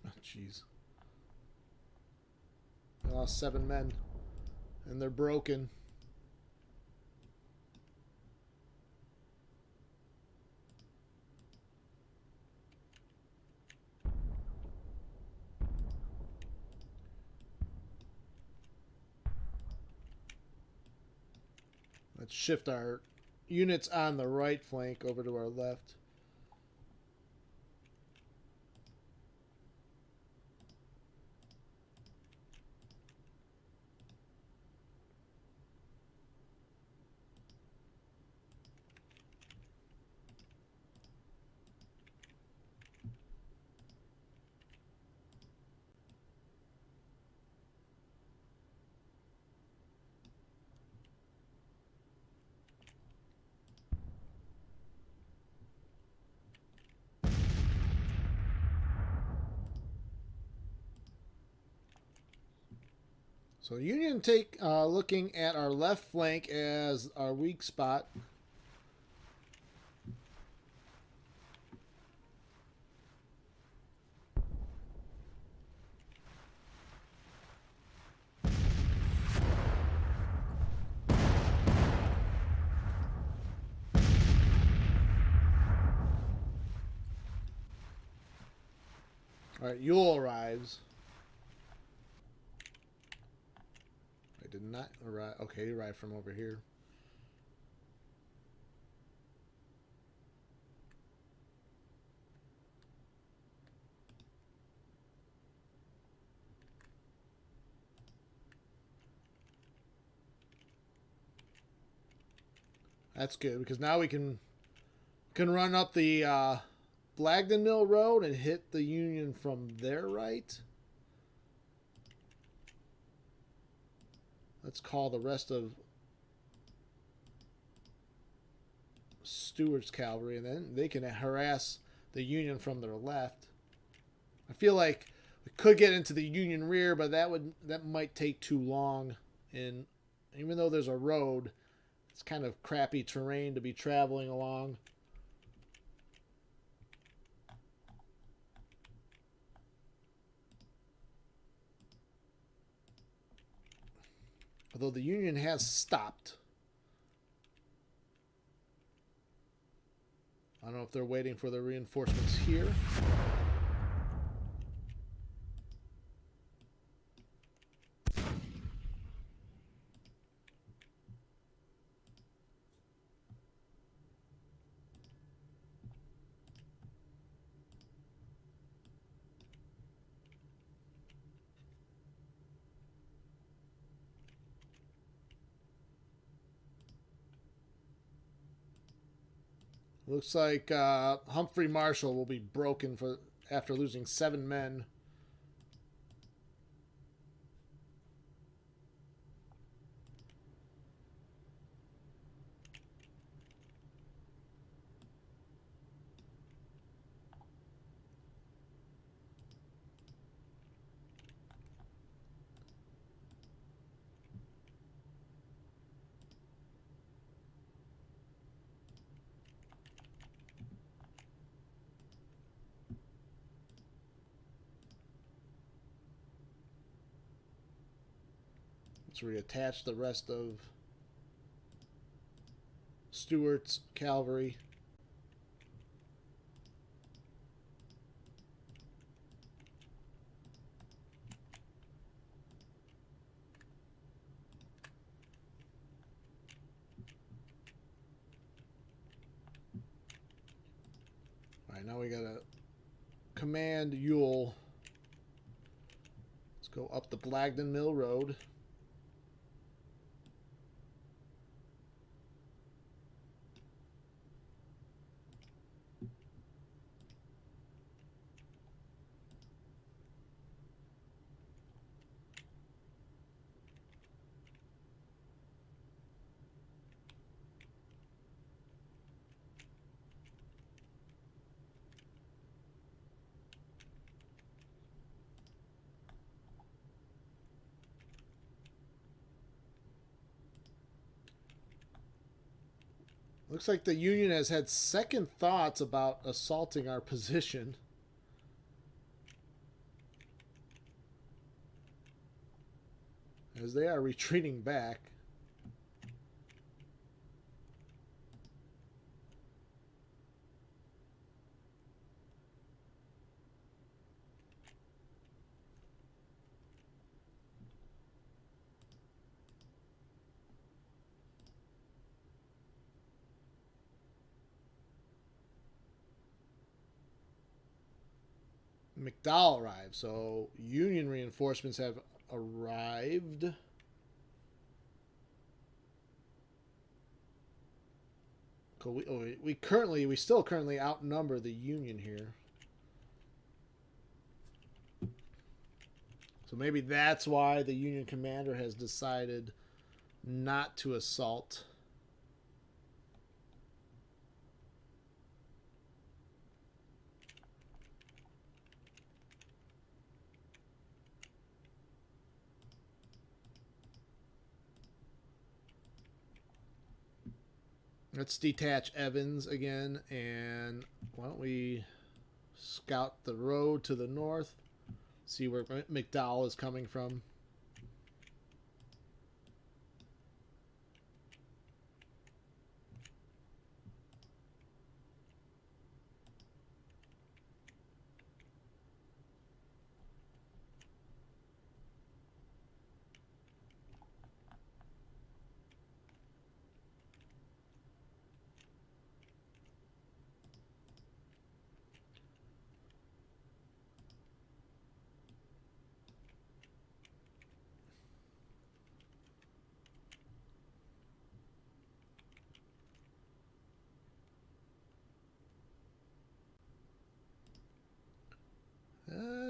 Oh, jeez. I lost 7 men. And they're broken. Let's shift our units on the right flank over to our left. So Union take looking at our left flank as our weak spot. All right, Ewell arrives. I did not arrive. Okay, he arrived from over here. That's good because now we can run up the Blagden Mill Road and hit the Union from their right. Let's call the rest of Stewart's cavalry, and then they can harass the Union from their left. I feel like we could get into the Union rear, but that might take too long. And even though there's a road, it's kind of crappy terrain to be traveling along. Although the Union has stopped. I don't know if they're waiting for the reinforcements here. Looks like Humphrey Marshall will be broken after losing 7 men. Let's reattach the rest of Stewart's cavalry. All right, now we gotta command Ewell. Let's go up the Blagden Mill Road. Looks like the Union has had second thoughts about assaulting our position. As they are retreating back. McDowell arrived, so Union reinforcements have arrived. We still currently outnumber the Union here. So maybe that's why the Union commander has decided not to assault. Let's detach Evans again, and why don't we scout the road to the north, see where McDowell is coming from.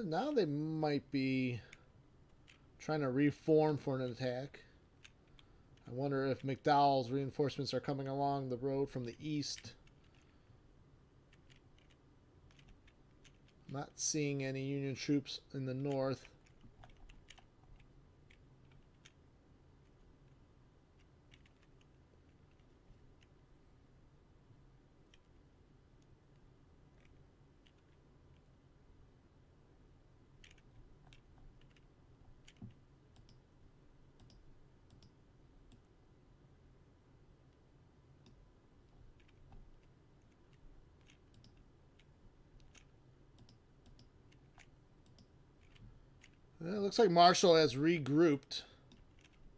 Now they might be trying to reform for an attack. I wonder if McDowell's reinforcements are coming along the road from the east. Not seeing any Union troops in the north. It looks like Marshall has regrouped.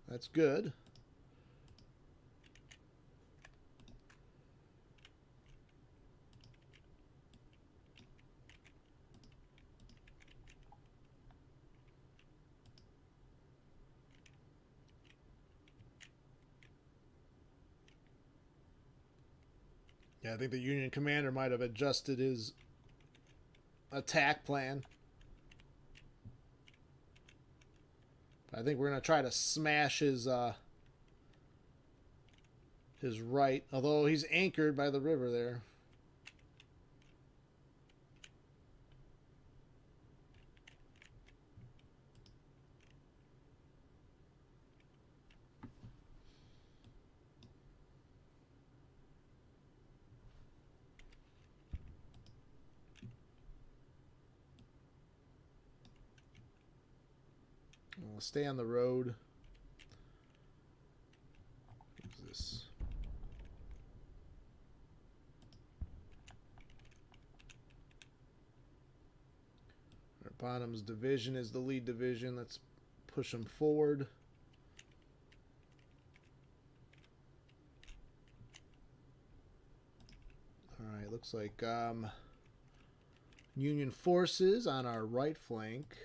That's good. Yeah, I think the Union commander might have adjusted his attack plan. I think we're going to try to smash his right, although he's anchored by the river there. We'll stay on the road. What's this? Our bottom's division is the lead division. Let's push them forward. All right, looks like Union forces on our right flank.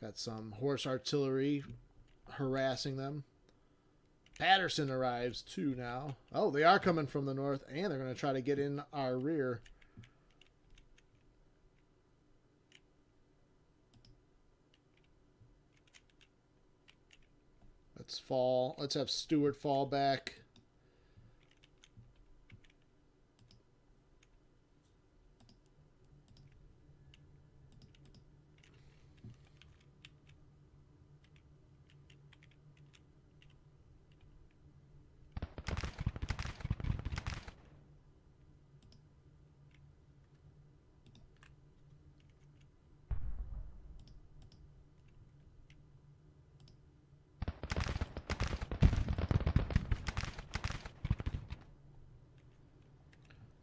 Got some horse artillery harassing them. Patterson arrives too now. Oh, they are coming from the north, and they're going to try to get in our rear. Let's fall. Let's have Stewart fall back.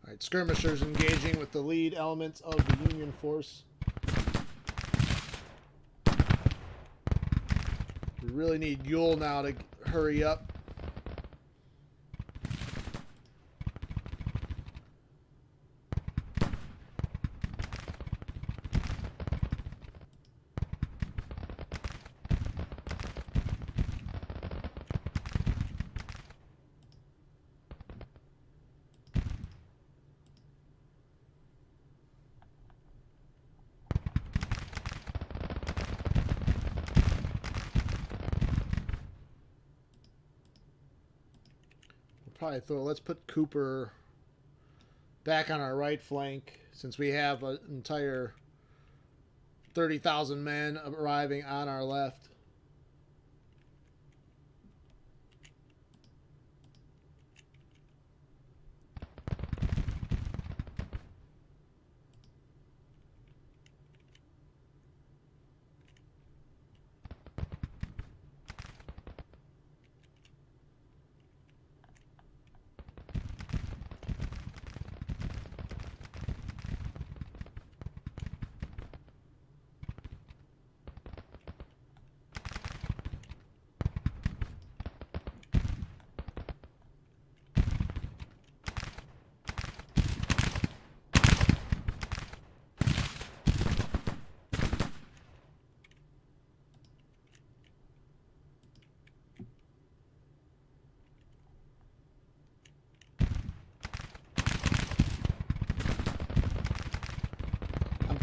Alright, skirmishers engaging with the lead elements of the Union force. We really need Ewell now to hurry up. Probably throw. Let's put Cooper back on our right flank since we have an entire 30,000 men arriving on our left.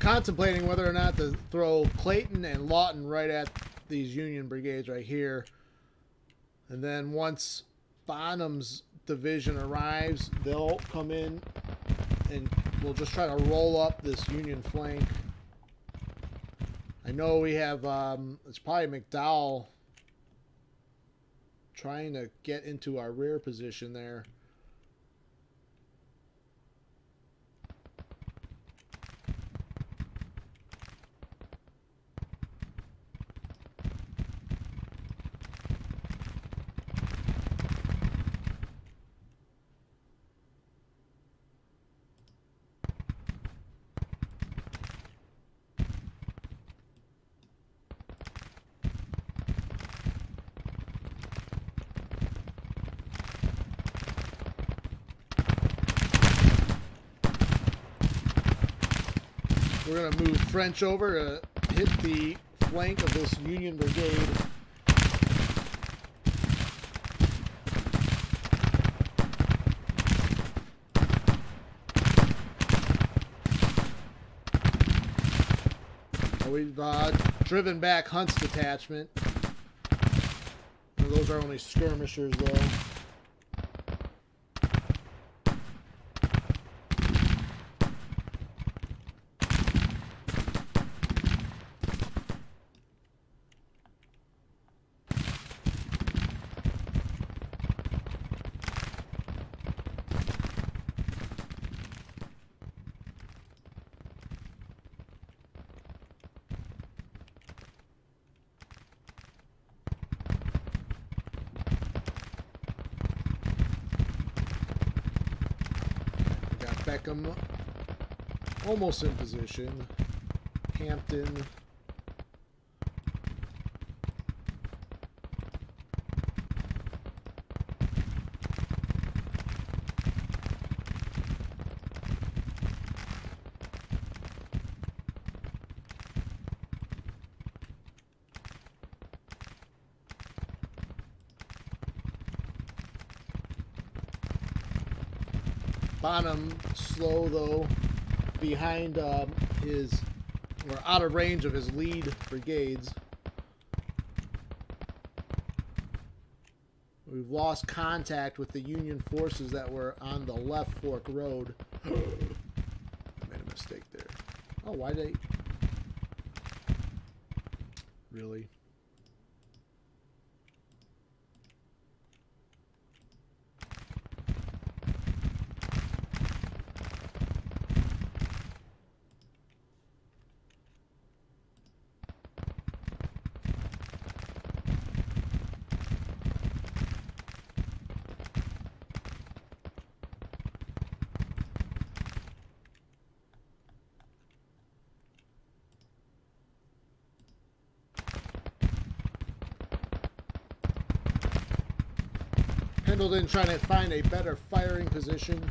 contemplating whether or not to throw Clayton and Lawton right at these Union brigades right here. And then once Bonham's division arrives, they'll come in and we'll just try to roll up this Union flank. I know we have, it's probably McDowell trying to get into our rear position there. We're going to move French over to hit the flank of this Union brigade. We've driven back Hunt's detachment. Those are only skirmishers, though. Beckham almost in position. Hampton. Bonham slow though, behind or out of range of his lead brigades. We've lost contact with the Union forces that were on the left fork road. I made a mistake there. Oh, why they? Really? Pendleton trying to find a better firing position.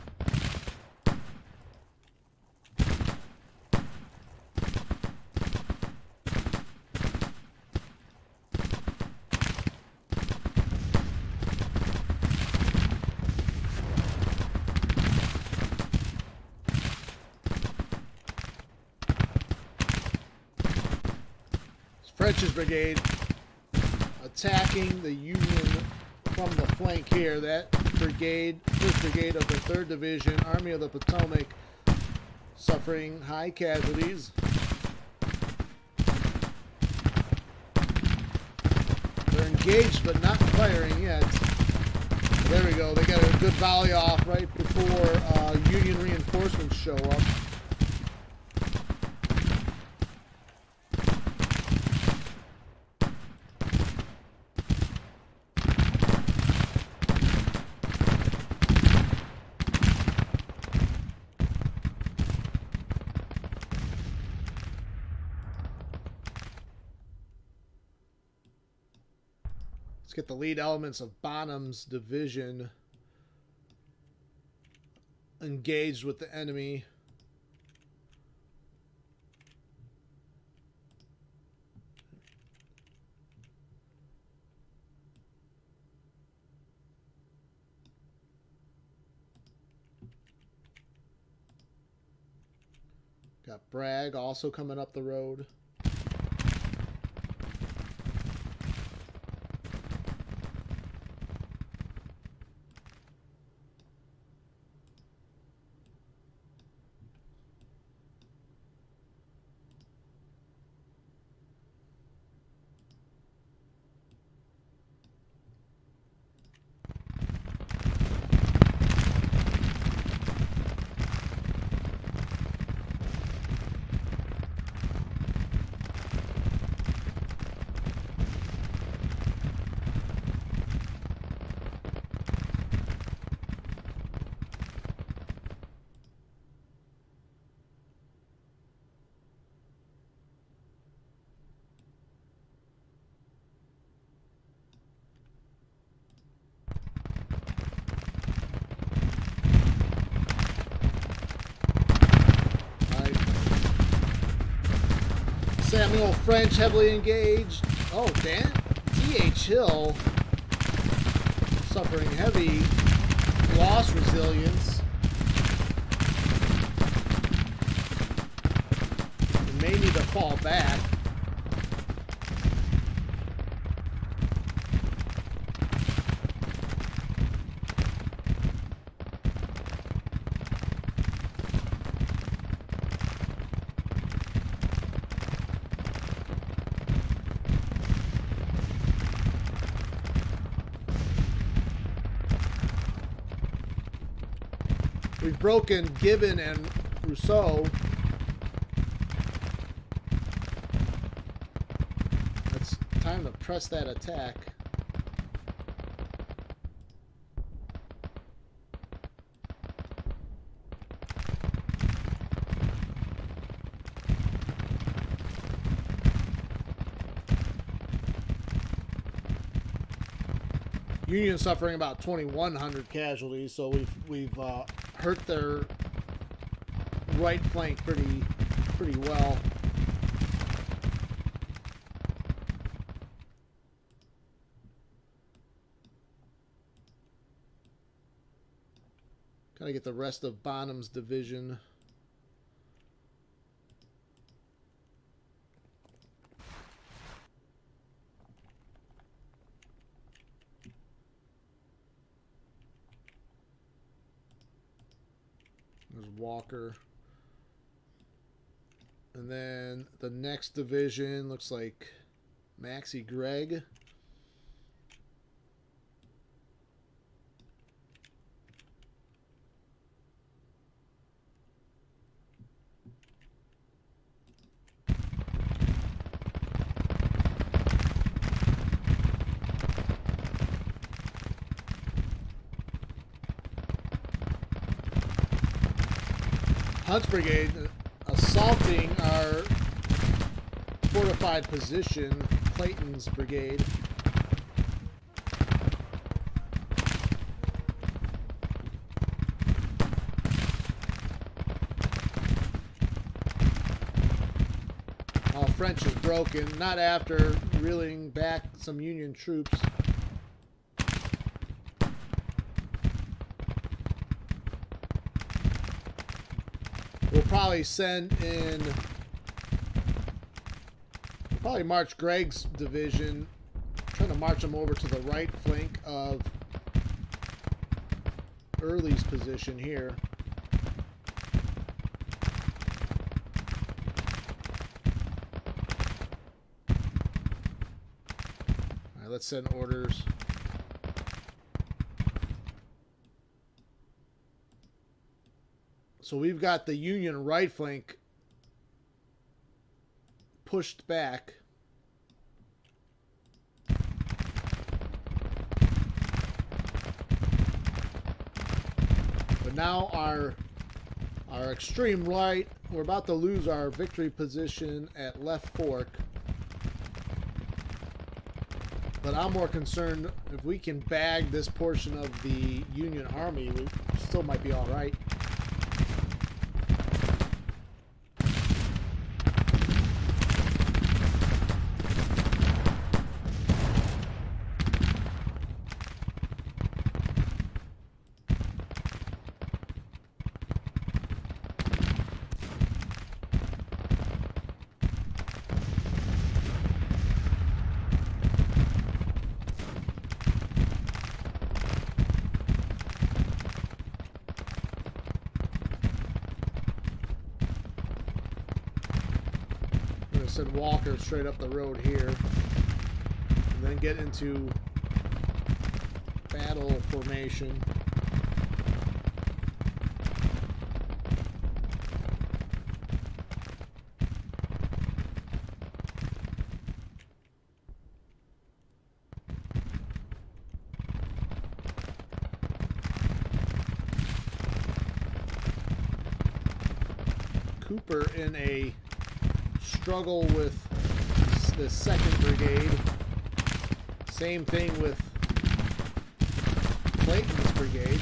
French's brigade attacking the Union from the flank here. That brigade, 1st Brigade of the 3rd Division, Army of the Potomac, suffering high casualties. They're engaged but not firing yet. There we go. They got a good volley off right before Union reinforcements show up. Get the lead elements of Bonham's division engaged with the enemy. Got Bragg also coming up the road. Samuel French heavily engaged. Oh, Dan. D.H. Hill suffering heavy loss resilience. He may need to fall back. We've broken Gibbon and Rousseau. It's time to press that attack. Union suffering about 2,100 casualties, so we've hurt their right flank pretty well. Gotta get the rest of Bonham's division. There's Walker. And then the next division looks like Maxie Gregg. Hunt's brigade assaulting our fortified position, Clayton's brigade. All French is broken, not after reeling back some Union troops. We'll probably send in, probably march Gregg's division, trying to march them over to the right flank of Early's position here. All right, let's send orders. So we've got the Union right flank pushed back. But now our extreme right, we're about to lose our victory position at Left Fork. But I'm more concerned if we can bag this portion of the Union Army, we still might be all right. send Walker straight up the road here. And then get into battle formation. Cooper in a struggle with the 2nd Brigade. Same thing with Clayton's brigade.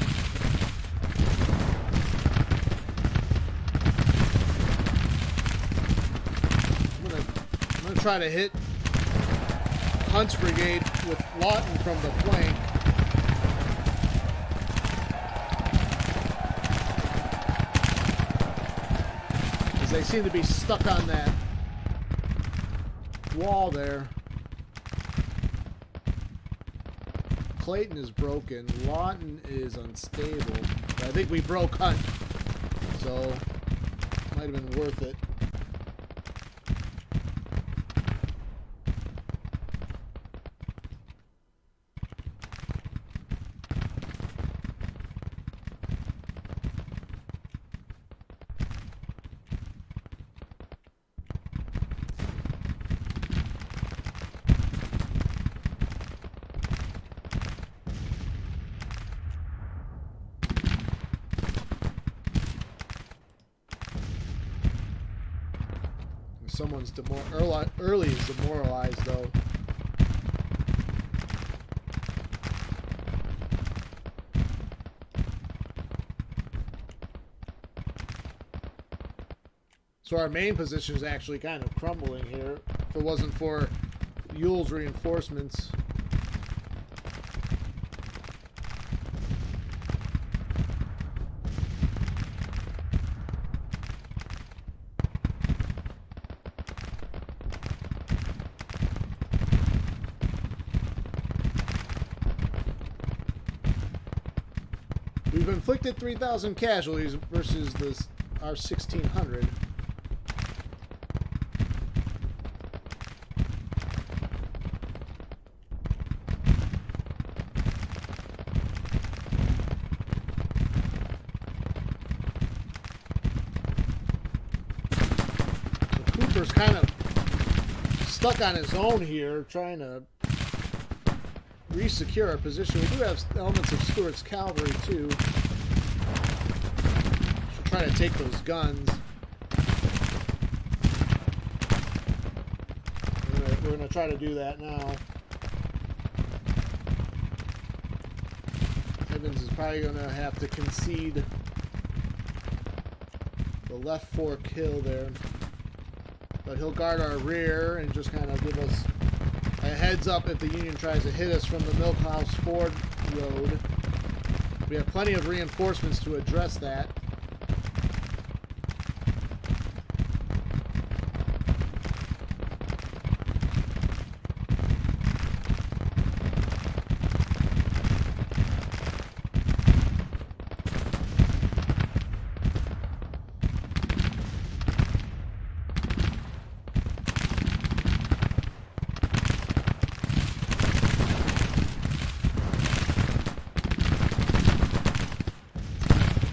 I'm gonna try to hit Hunt's brigade with Lawton from the flank. They seem to be stuck on that wall there. Clayton is broken. Lawton is unstable. But I think we broke Hunt, so might have been worth it. Someone's early is demoralized, though. So our main position is actually kind of crumbling here. If it wasn't for Yule's reinforcements. We've inflicted 3,000 casualties versus our 1,600. So Cooper's kind of stuck on his own here, trying to re-secure our position. We do have elements of Stuart's cavalry too. Should try to take those guns. We're gonna try to do that now. Evans is probably gonna have to concede the left fork hill there, but he'll guard our rear and just kind of give us a heads up if the Union tries to hit us from the Milkhouse Ford Road. We have plenty of reinforcements to address that.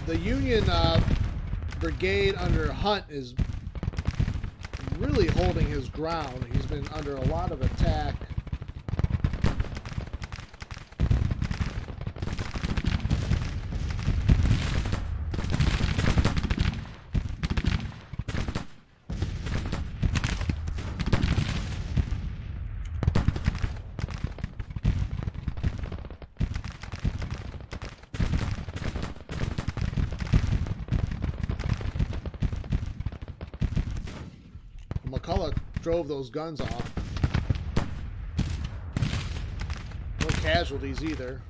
The Union brigade under Hunt is really holding his ground. He's been under a lot of attack. McCulloch drove those guns off. No casualties either.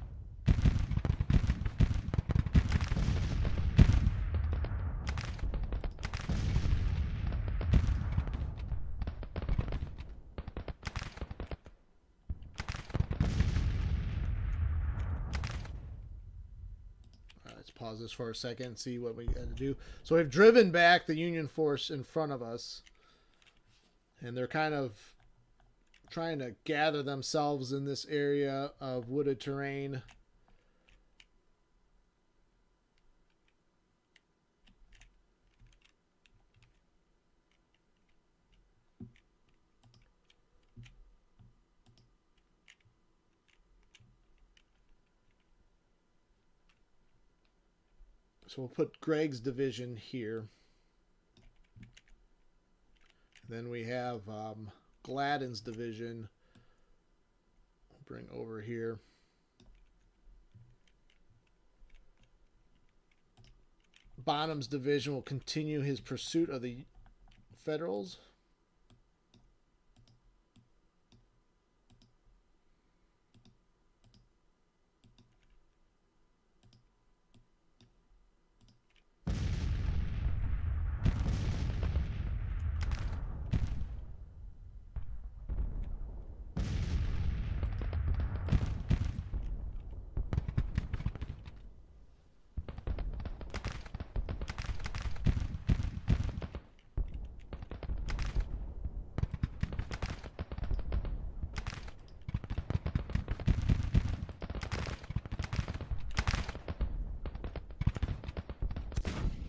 Let's pause this for a second and see what we got to do. So we've driven back the Union force in front of us. And they're kind of trying to gather themselves in this area of wooded terrain. So we'll put Greg's division here. Then we have Gladden's division. We'll bring over here. Bonham's division will continue his pursuit of the Federals.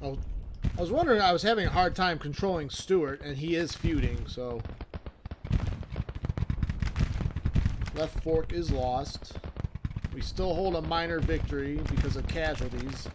Oh, I was wondering, I was having a hard time controlling Stuart, and he is feuding, so... Left Fork is lost. We still hold a minor victory because of casualties.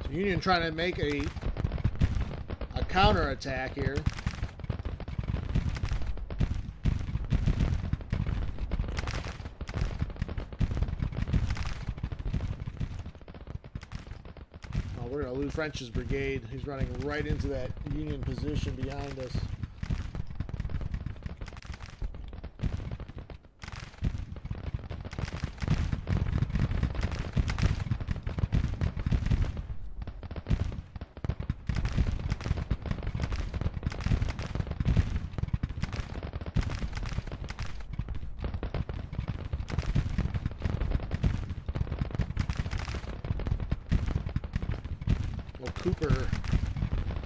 Union trying to make a counterattack here. Oh, we're going to lose French's brigade. He's running right into that Union position behind us.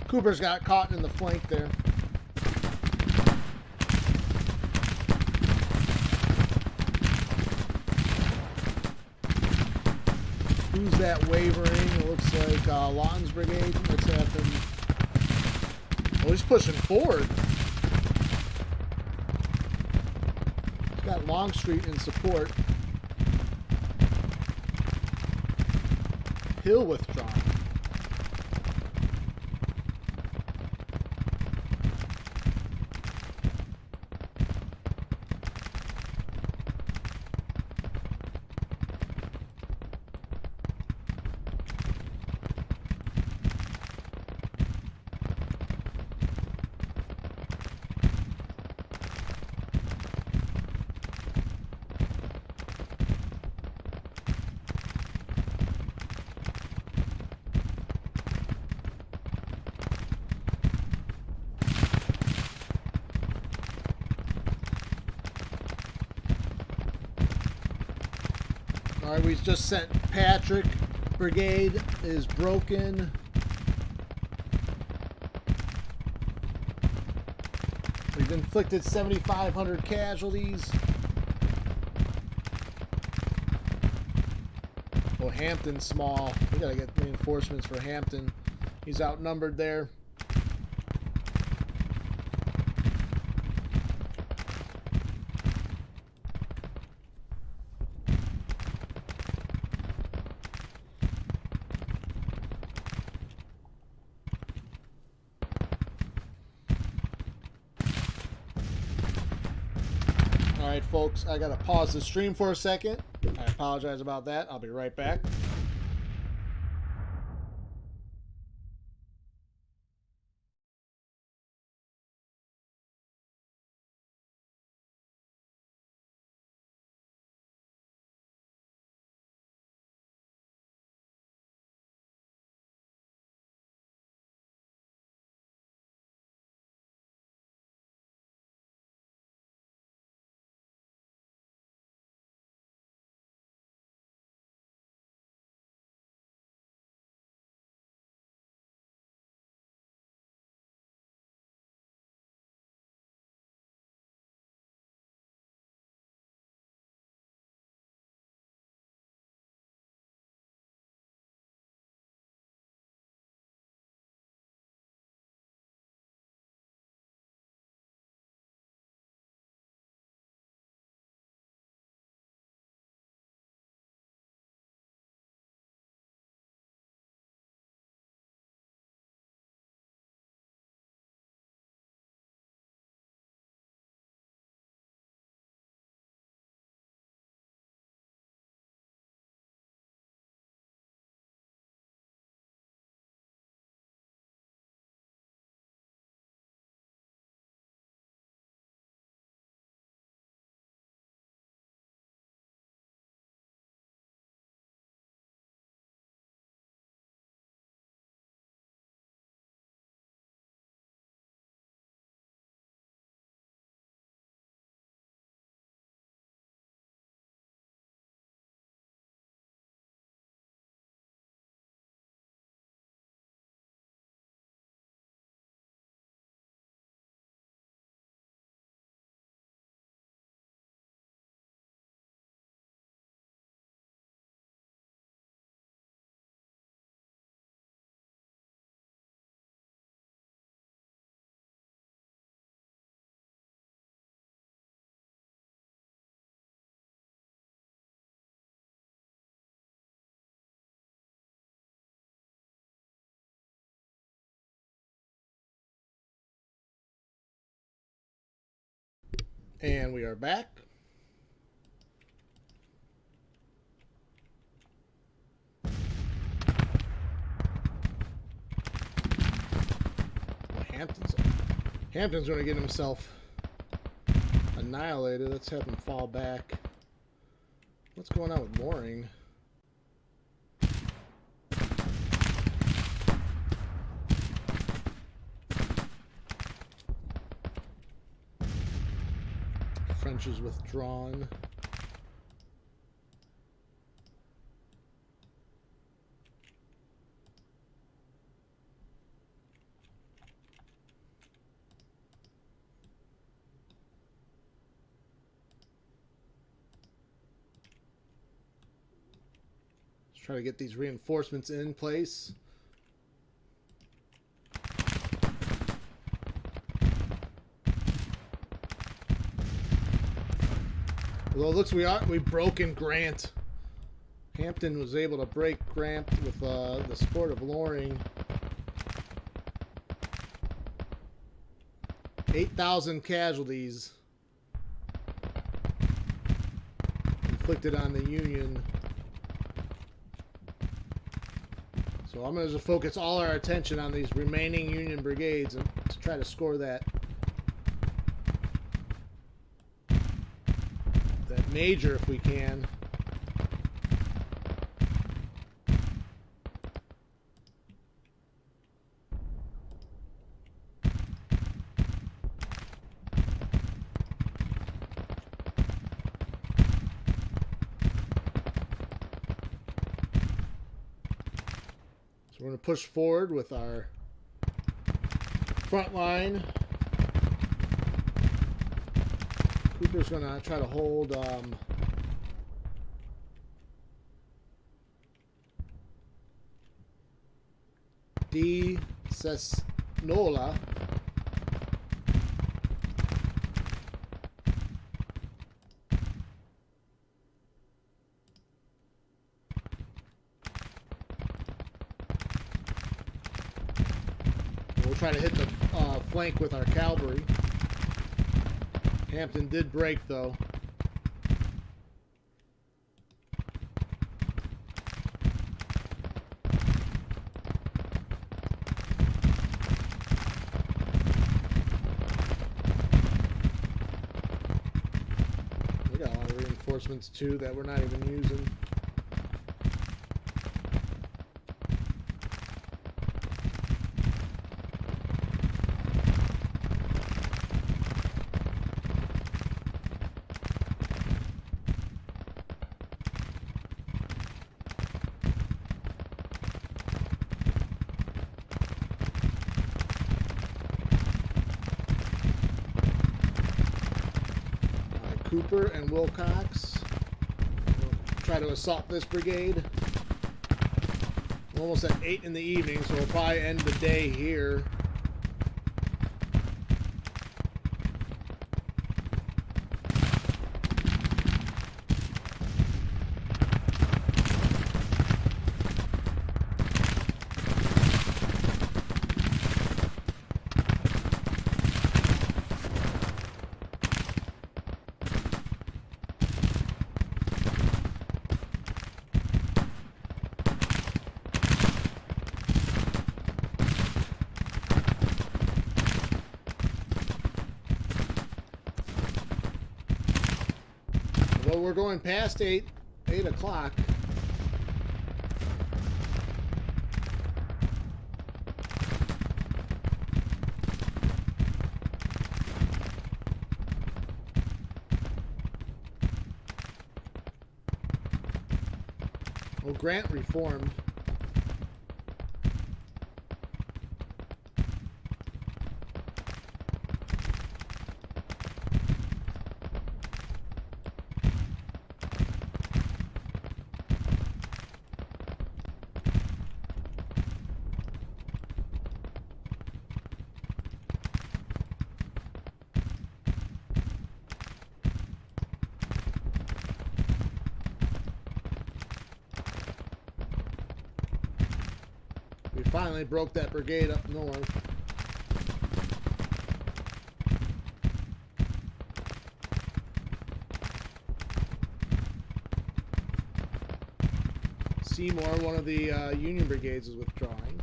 Cooper's got caught in the flank there. Who's that wavering? It looks like Lawton's brigade. Let's have him. Oh, he's pushing forward. He's got Longstreet in support. Hill withdrawn. All right, we just sent Patrick brigade is broken. We've inflicted 7,500 casualties. Oh, Hampton's small. We gotta get reinforcements for Hampton. He's outnumbered there. Alright folks, I gotta pause the stream for a second. I apologize about that. I'll be right back. And we are back. Hampton's going to get himself annihilated. Let's have him fall back. What's going on with Loring? French is withdrawn. Let's try to get these reinforcements in place. Well, it looks we've broken Grant. Hampton was able to break Grant with the support of Loring. 8,000 casualties inflicted on the Union. So I'm going to just focus all our attention on these remaining Union brigades and to try to score that major if we can. So we're going to push forward with our front line. Cooper's going to try to hold D. Cesnola. We'll try to hit the flank with our cavalry. Hampton did break, though. We got a lot of reinforcements, too, that we're not even using. Cooper and Wilcox will try to assault this brigade. We're almost at 8 in the evening, so we'll probably end the day here. Well, we're going past 8 o'clock. Well, Grant reformed. We finally broke that brigade up north. . Seymour, one of the Union brigades, is withdrawing.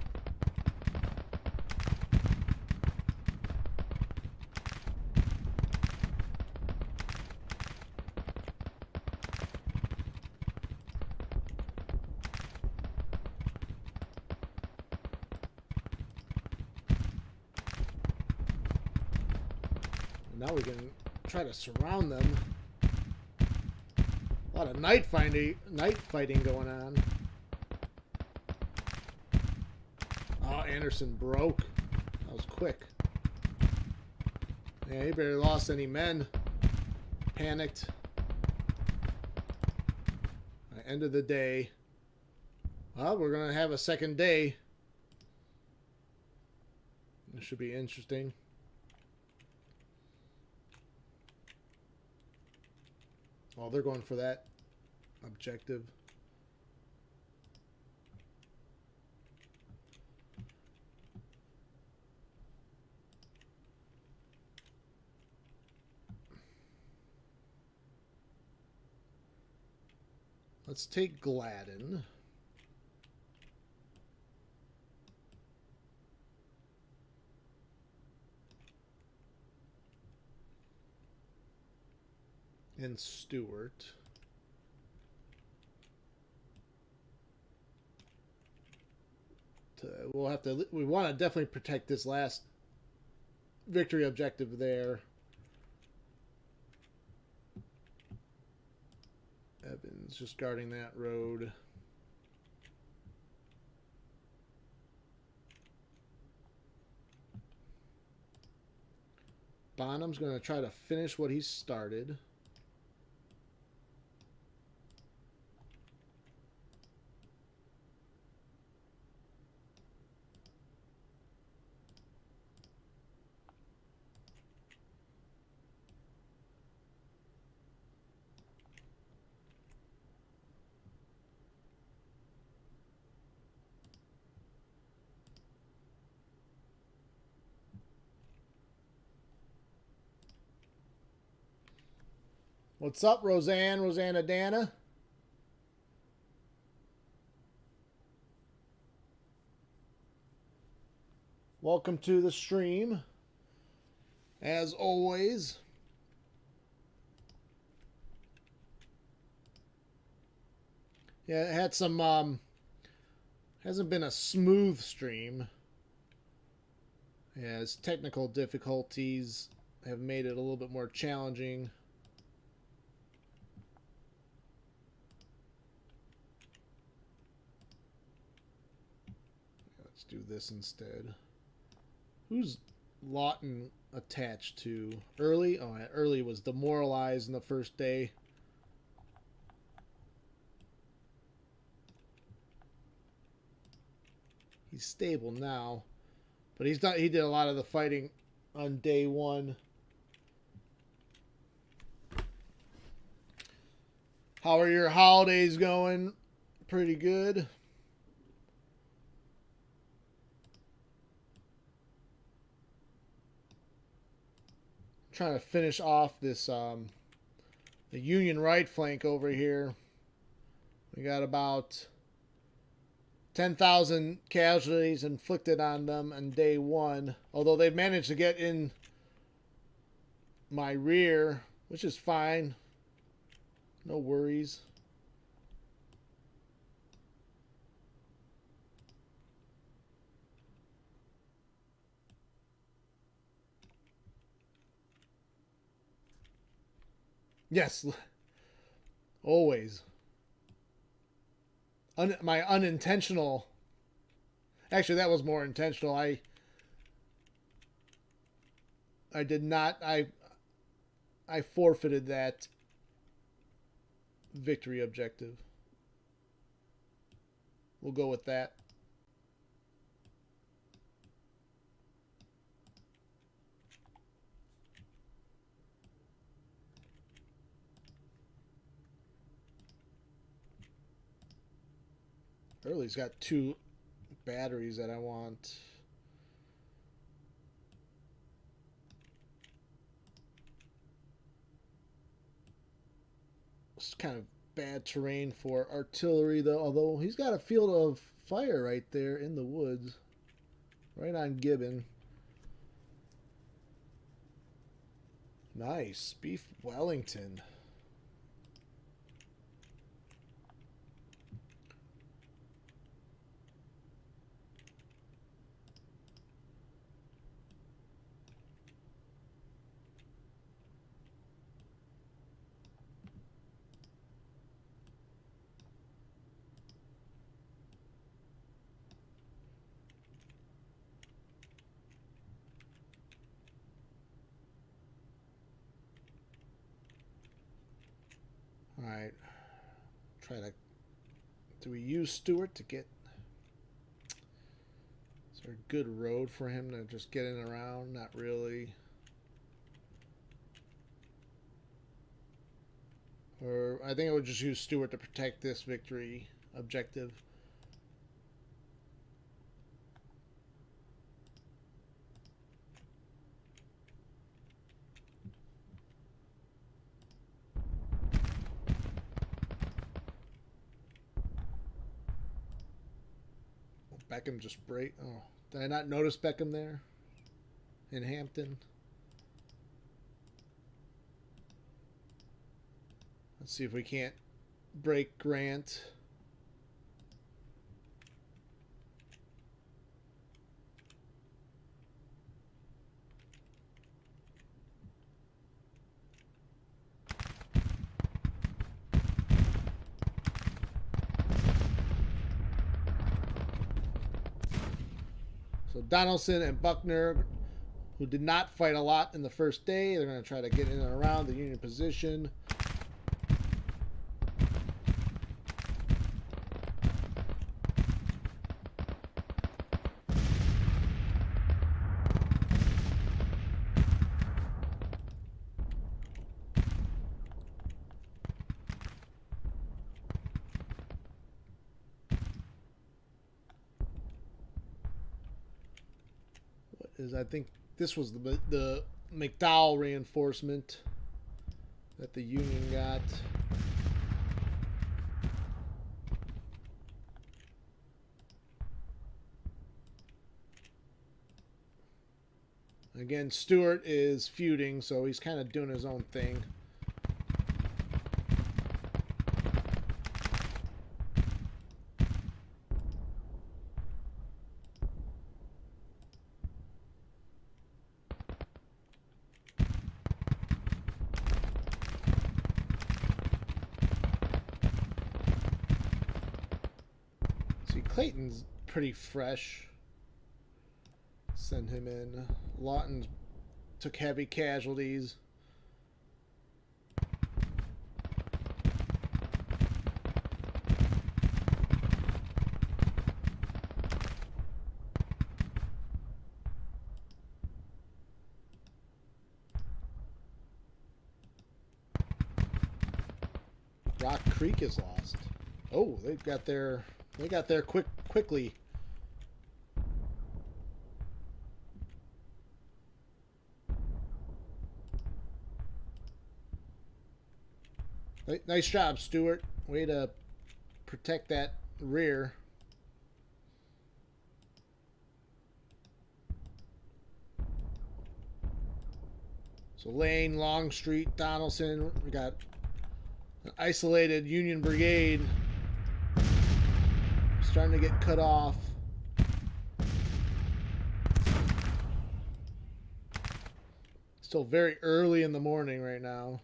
Now we can try to surround them. A lot of night fighting going on. Oh, Anderson broke. That was quick. Yeah, he barely lost any men. Panicked. End of the day. Well, we're going to have a second day. This should be interesting. Oh, they're going for that objective. Let's take Gladden. And Stewart. We'll have to. We want to definitely protect this last victory objective there. Evans just guarding that road. Bonham's going to try to finish what he started. What's up, Roseanne? Roseannadanna? Welcome to the stream. As always. Yeah, it had some, hasn't been a smooth stream. As technical difficulties have made it a little bit more challenging. Let's do this instead. Who's Lawton attached to? Early? Oh, Early was demoralized in the first day. He's stable now, but he's not. He did a lot of the fighting on day one. How are your holidays going? Pretty good. Trying to finish off this the Union right flank over here. We got about 10,000 casualties inflicted on them on day one, although they've managed to get in my rear, which is fine. No worries. Yes, always. My unintentional. Actually, that was more intentional. I did not. I forfeited that victory objective. We'll go with that. Early's got 2 batteries that I want. Just kind of bad terrain for artillery, though. Although he's got a field of fire right there in the woods. Right on Gibbon. Nice. Beef Wellington. Alright. Try to... Do we use Stewart to get... Is there a good road for him to just get in and around? Not really. Or I think I would just use Stewart to protect this victory objective. Beckham just break. Oh, did I not notice Beckham there in Hampton? Let's see if we can't break Grant. So Donaldson and Buckner, who did not fight a lot in the first day, they're going to try to get in and around the Union position. I think this was the McDowell reinforcement that the Union got. Again, Stewart is feuding, so he's kind of doing his own thing. Clayton's pretty fresh. Send him in. Lawton took heavy casualties. Rock Creek is lost. Oh, they got there quickly. Nice job, Stewart. Way to protect that rear. So Lane, Longstreet, Donaldson. We got an isolated Union brigade starting to get cut off. Still very early in the morning right now.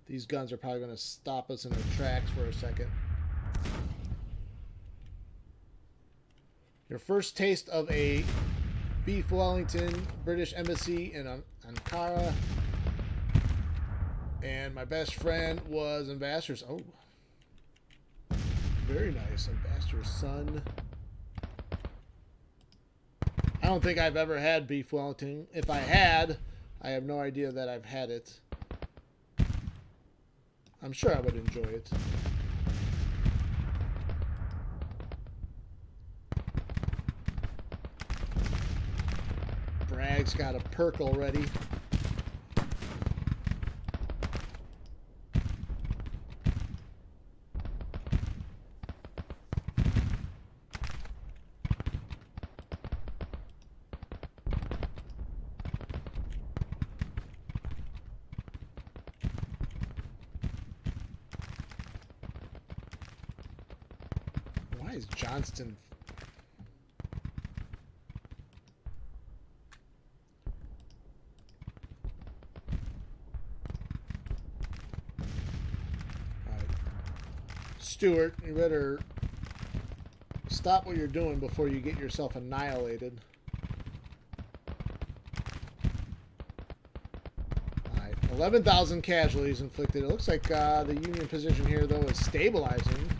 These guns are probably going to stop us in our tracks for a second. Your first taste of a Beef Wellington British Embassy in Ankara. And my best friend was Ambassador's. Oh. Very nice. Ambassador's son. I don't think I've ever had Beef Wellington. If I had, I have no idea that I've had it. I'm sure I would enjoy it. Bragg's got a perk already. is Johnston? Alright. Stuart, you better stop what you're doing before you get yourself annihilated. 11,000 casualties inflicted. It looks like the Union position here, though, is stabilizing.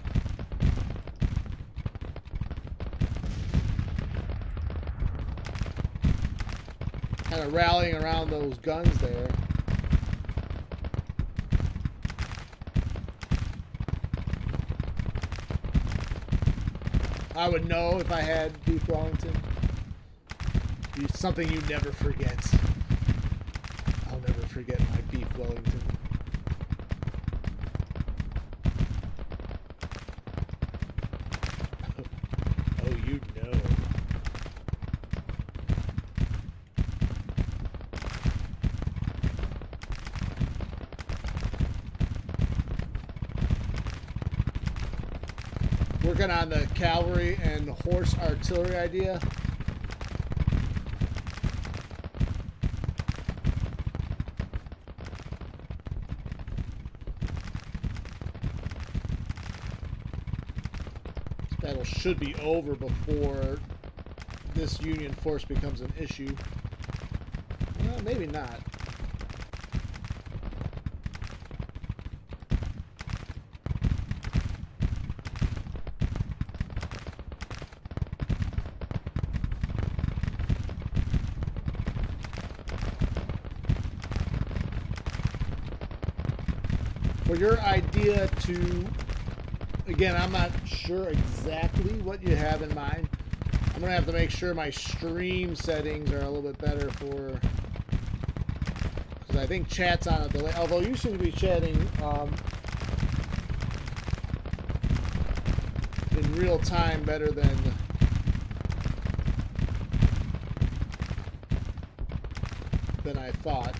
Kind of rallying around those guns there. I would know if I had Beef Wellington. It's something you never forget. I'll never forget my Beef Wellington. Oh, you know. Working on the cavalry and horse artillery idea. Battle should be over before this Union force becomes an issue. Well, maybe not. For your idea to... Again, I'm not sure exactly what you have in mind. I'm going to have to make sure my stream settings are a little bit better for... Because I think chat's on a delay. Although you seem to be chatting in real time better than I thought.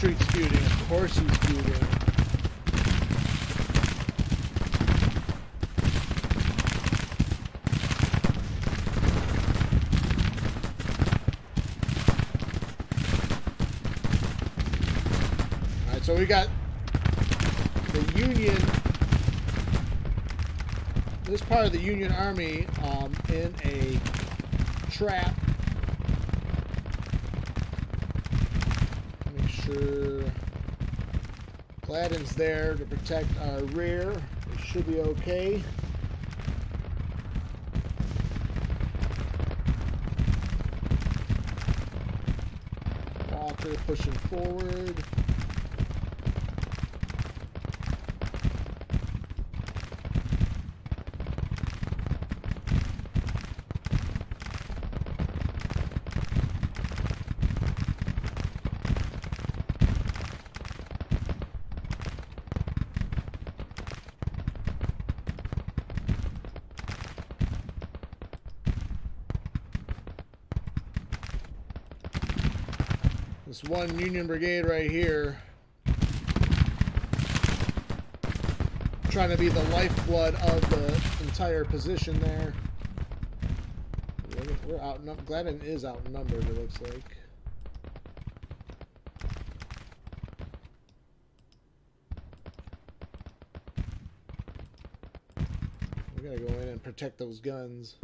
Street's feuding, of course he's feuding. Alright, so we got the Union, this part of the Union Army in a trap. Gladden's there to protect our rear. It should be okay. Walker pushing forward. This one Union brigade right here, trying to be the lifeblood of the entire position there. We're outnumbered. Gladden is outnumbered, it looks like. We gotta go in and protect those guns.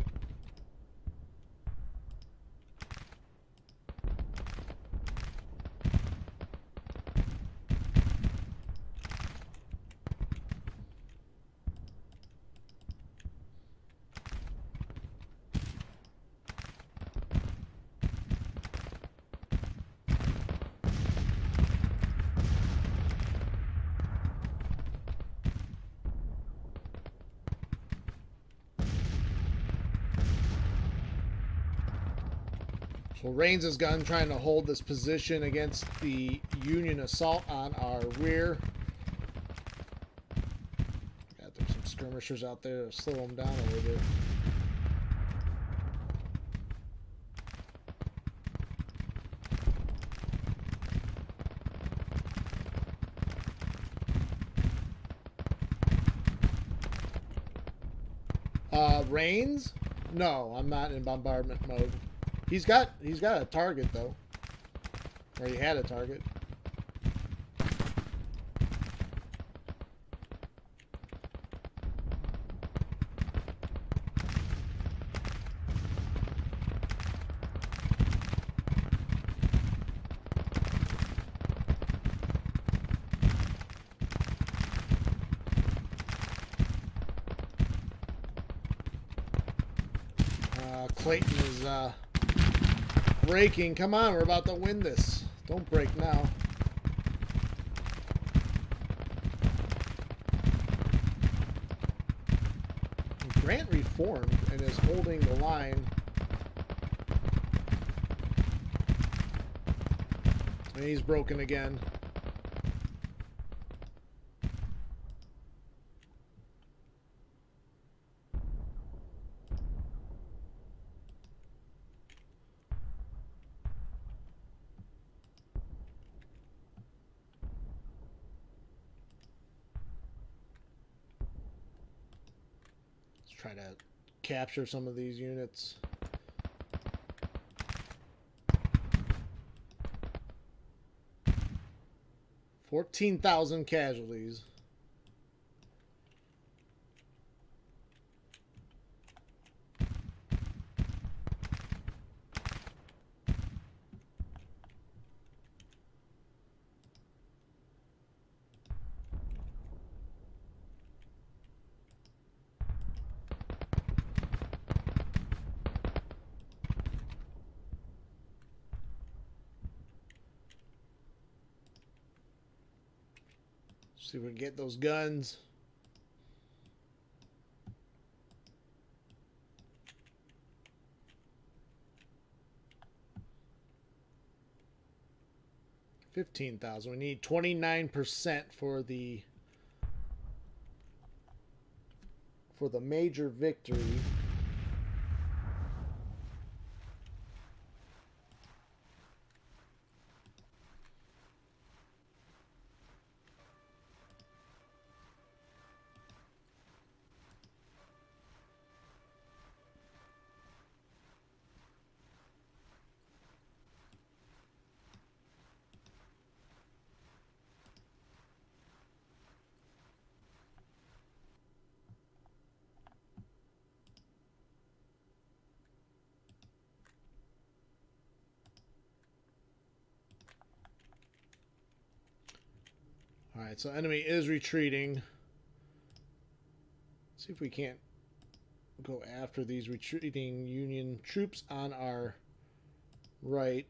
So Rains' gun trying to hold this position against the Union assault on our rear. skirmishers out there to slow them down a little bit. Rains? No, I'm not in bombardment mode. He's got a target though. Or he had a target. Clayton is breaking. Come on, we're about to win this. Don't break now. Grant reformed and is holding the line. And he's broken again. Try to capture some of these units. $14,000 casualties. See if we can get those guns. $15,000. We need 29% for the major victory. Alright, so enemy is retreating. Let's see if we can't go after these retreating Union troops on our right.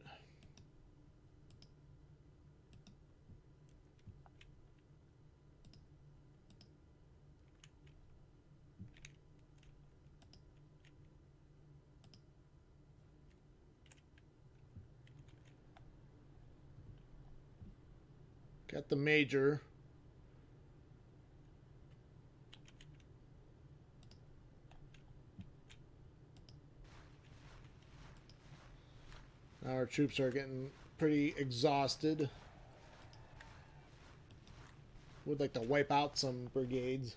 Got the major. Now our troops are getting pretty exhausted. Would like to wipe out some brigades.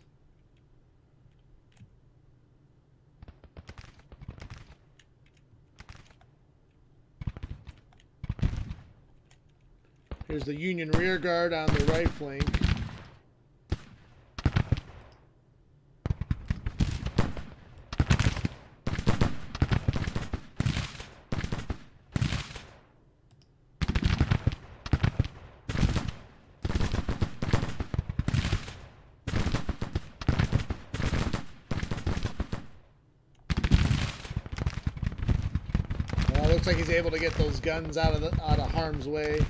Here's the Union rear guard on the right flank. Well, looks like he's able to get those guns out of harm's way.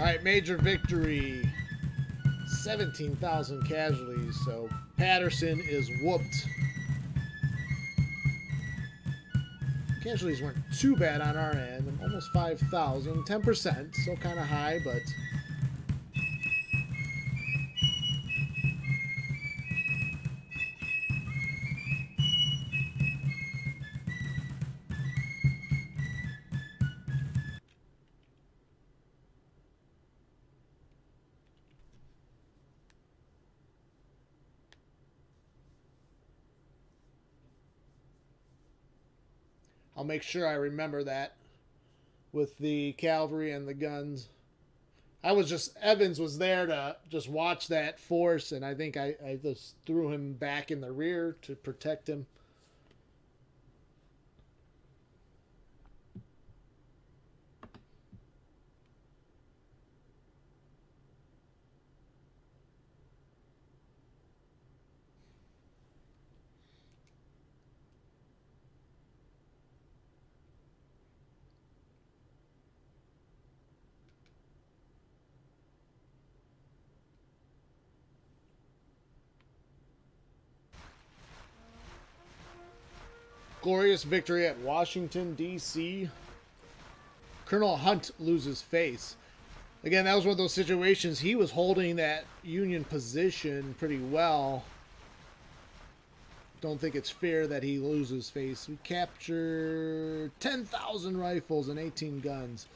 right, major victory. 17,000 casualties, so Patterson is whooped. Casualties weren't too bad on our end, almost 5,000, 10%, still kind of high, but I'll make sure I remember that with the cavalry and the guns. Evans was there to just watch that force, and I think I just threw him back in the rear to protect him. Glorious victory at Washington, D.C. Colonel Hunt loses face. Again, that was one of those situations. He was holding that Union position pretty well. Don't think it's fair that he loses face. We captured 10,000 rifles and 18 guns.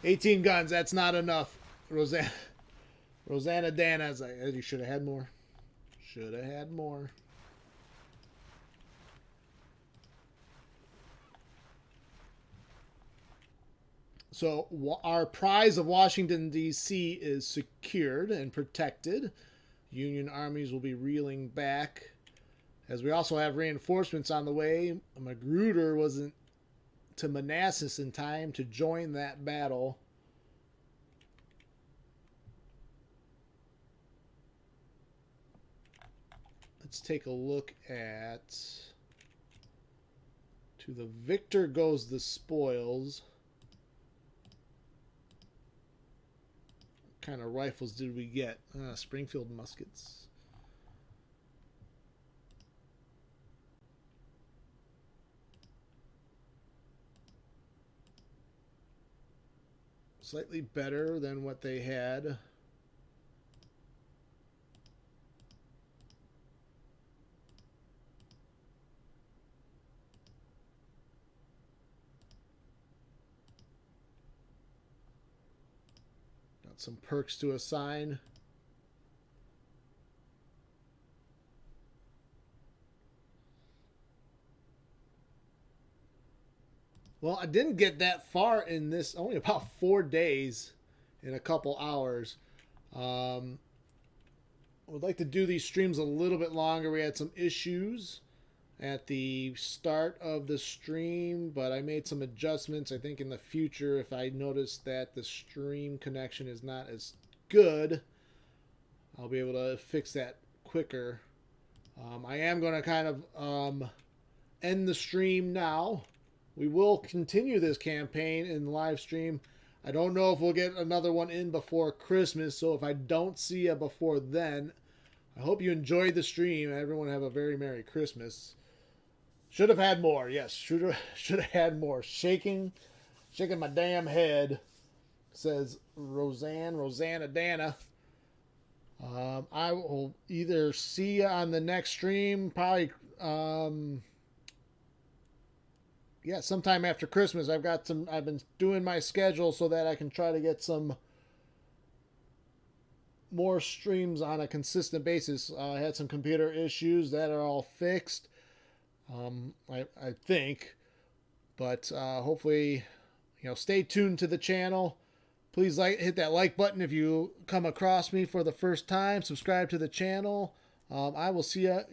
18 guns, that's not enough. Roseannadanna, you should have had more. Should have had more. So our prize of Washington, D.C. is secured and protected. Union armies will be reeling back. As we also have reinforcements on the way. Magruder wasn't to Manassas in time to join that battle. Let's take a look at... To the victor goes the spoils. What kind of rifles did we get? Springfield muskets. Slightly better than what they had. Some perks to assign. Well, I didn't get that far in this, only about 4 days in a couple hours. I would like to do these streams a little bit longer. We had some issues at the start of the stream, but I made some adjustments. I think in the future, if I notice that the stream connection is not as good, I'll be able to fix that quicker. I am going to kind of end the stream now. We will continue this campaign in the live stream. I don't know if we'll get another one in before Christmas, so if I don't see you before then, I hope you enjoyed the stream. Everyone have a very Merry Christmas. Should have had more. Yes, should have had more. Shaking my damn head. Says Roseannadanna. I will either see you on the next stream, probably. Yeah, sometime after Christmas. I've been doing my schedule so that I can try to get some more streams on a consistent basis. I had some computer issues that are all fixed. I think, but hopefully, stay tuned to the channel. Please hit that like button if you come across me for the first time. Subscribe to the channel. I will see you guys.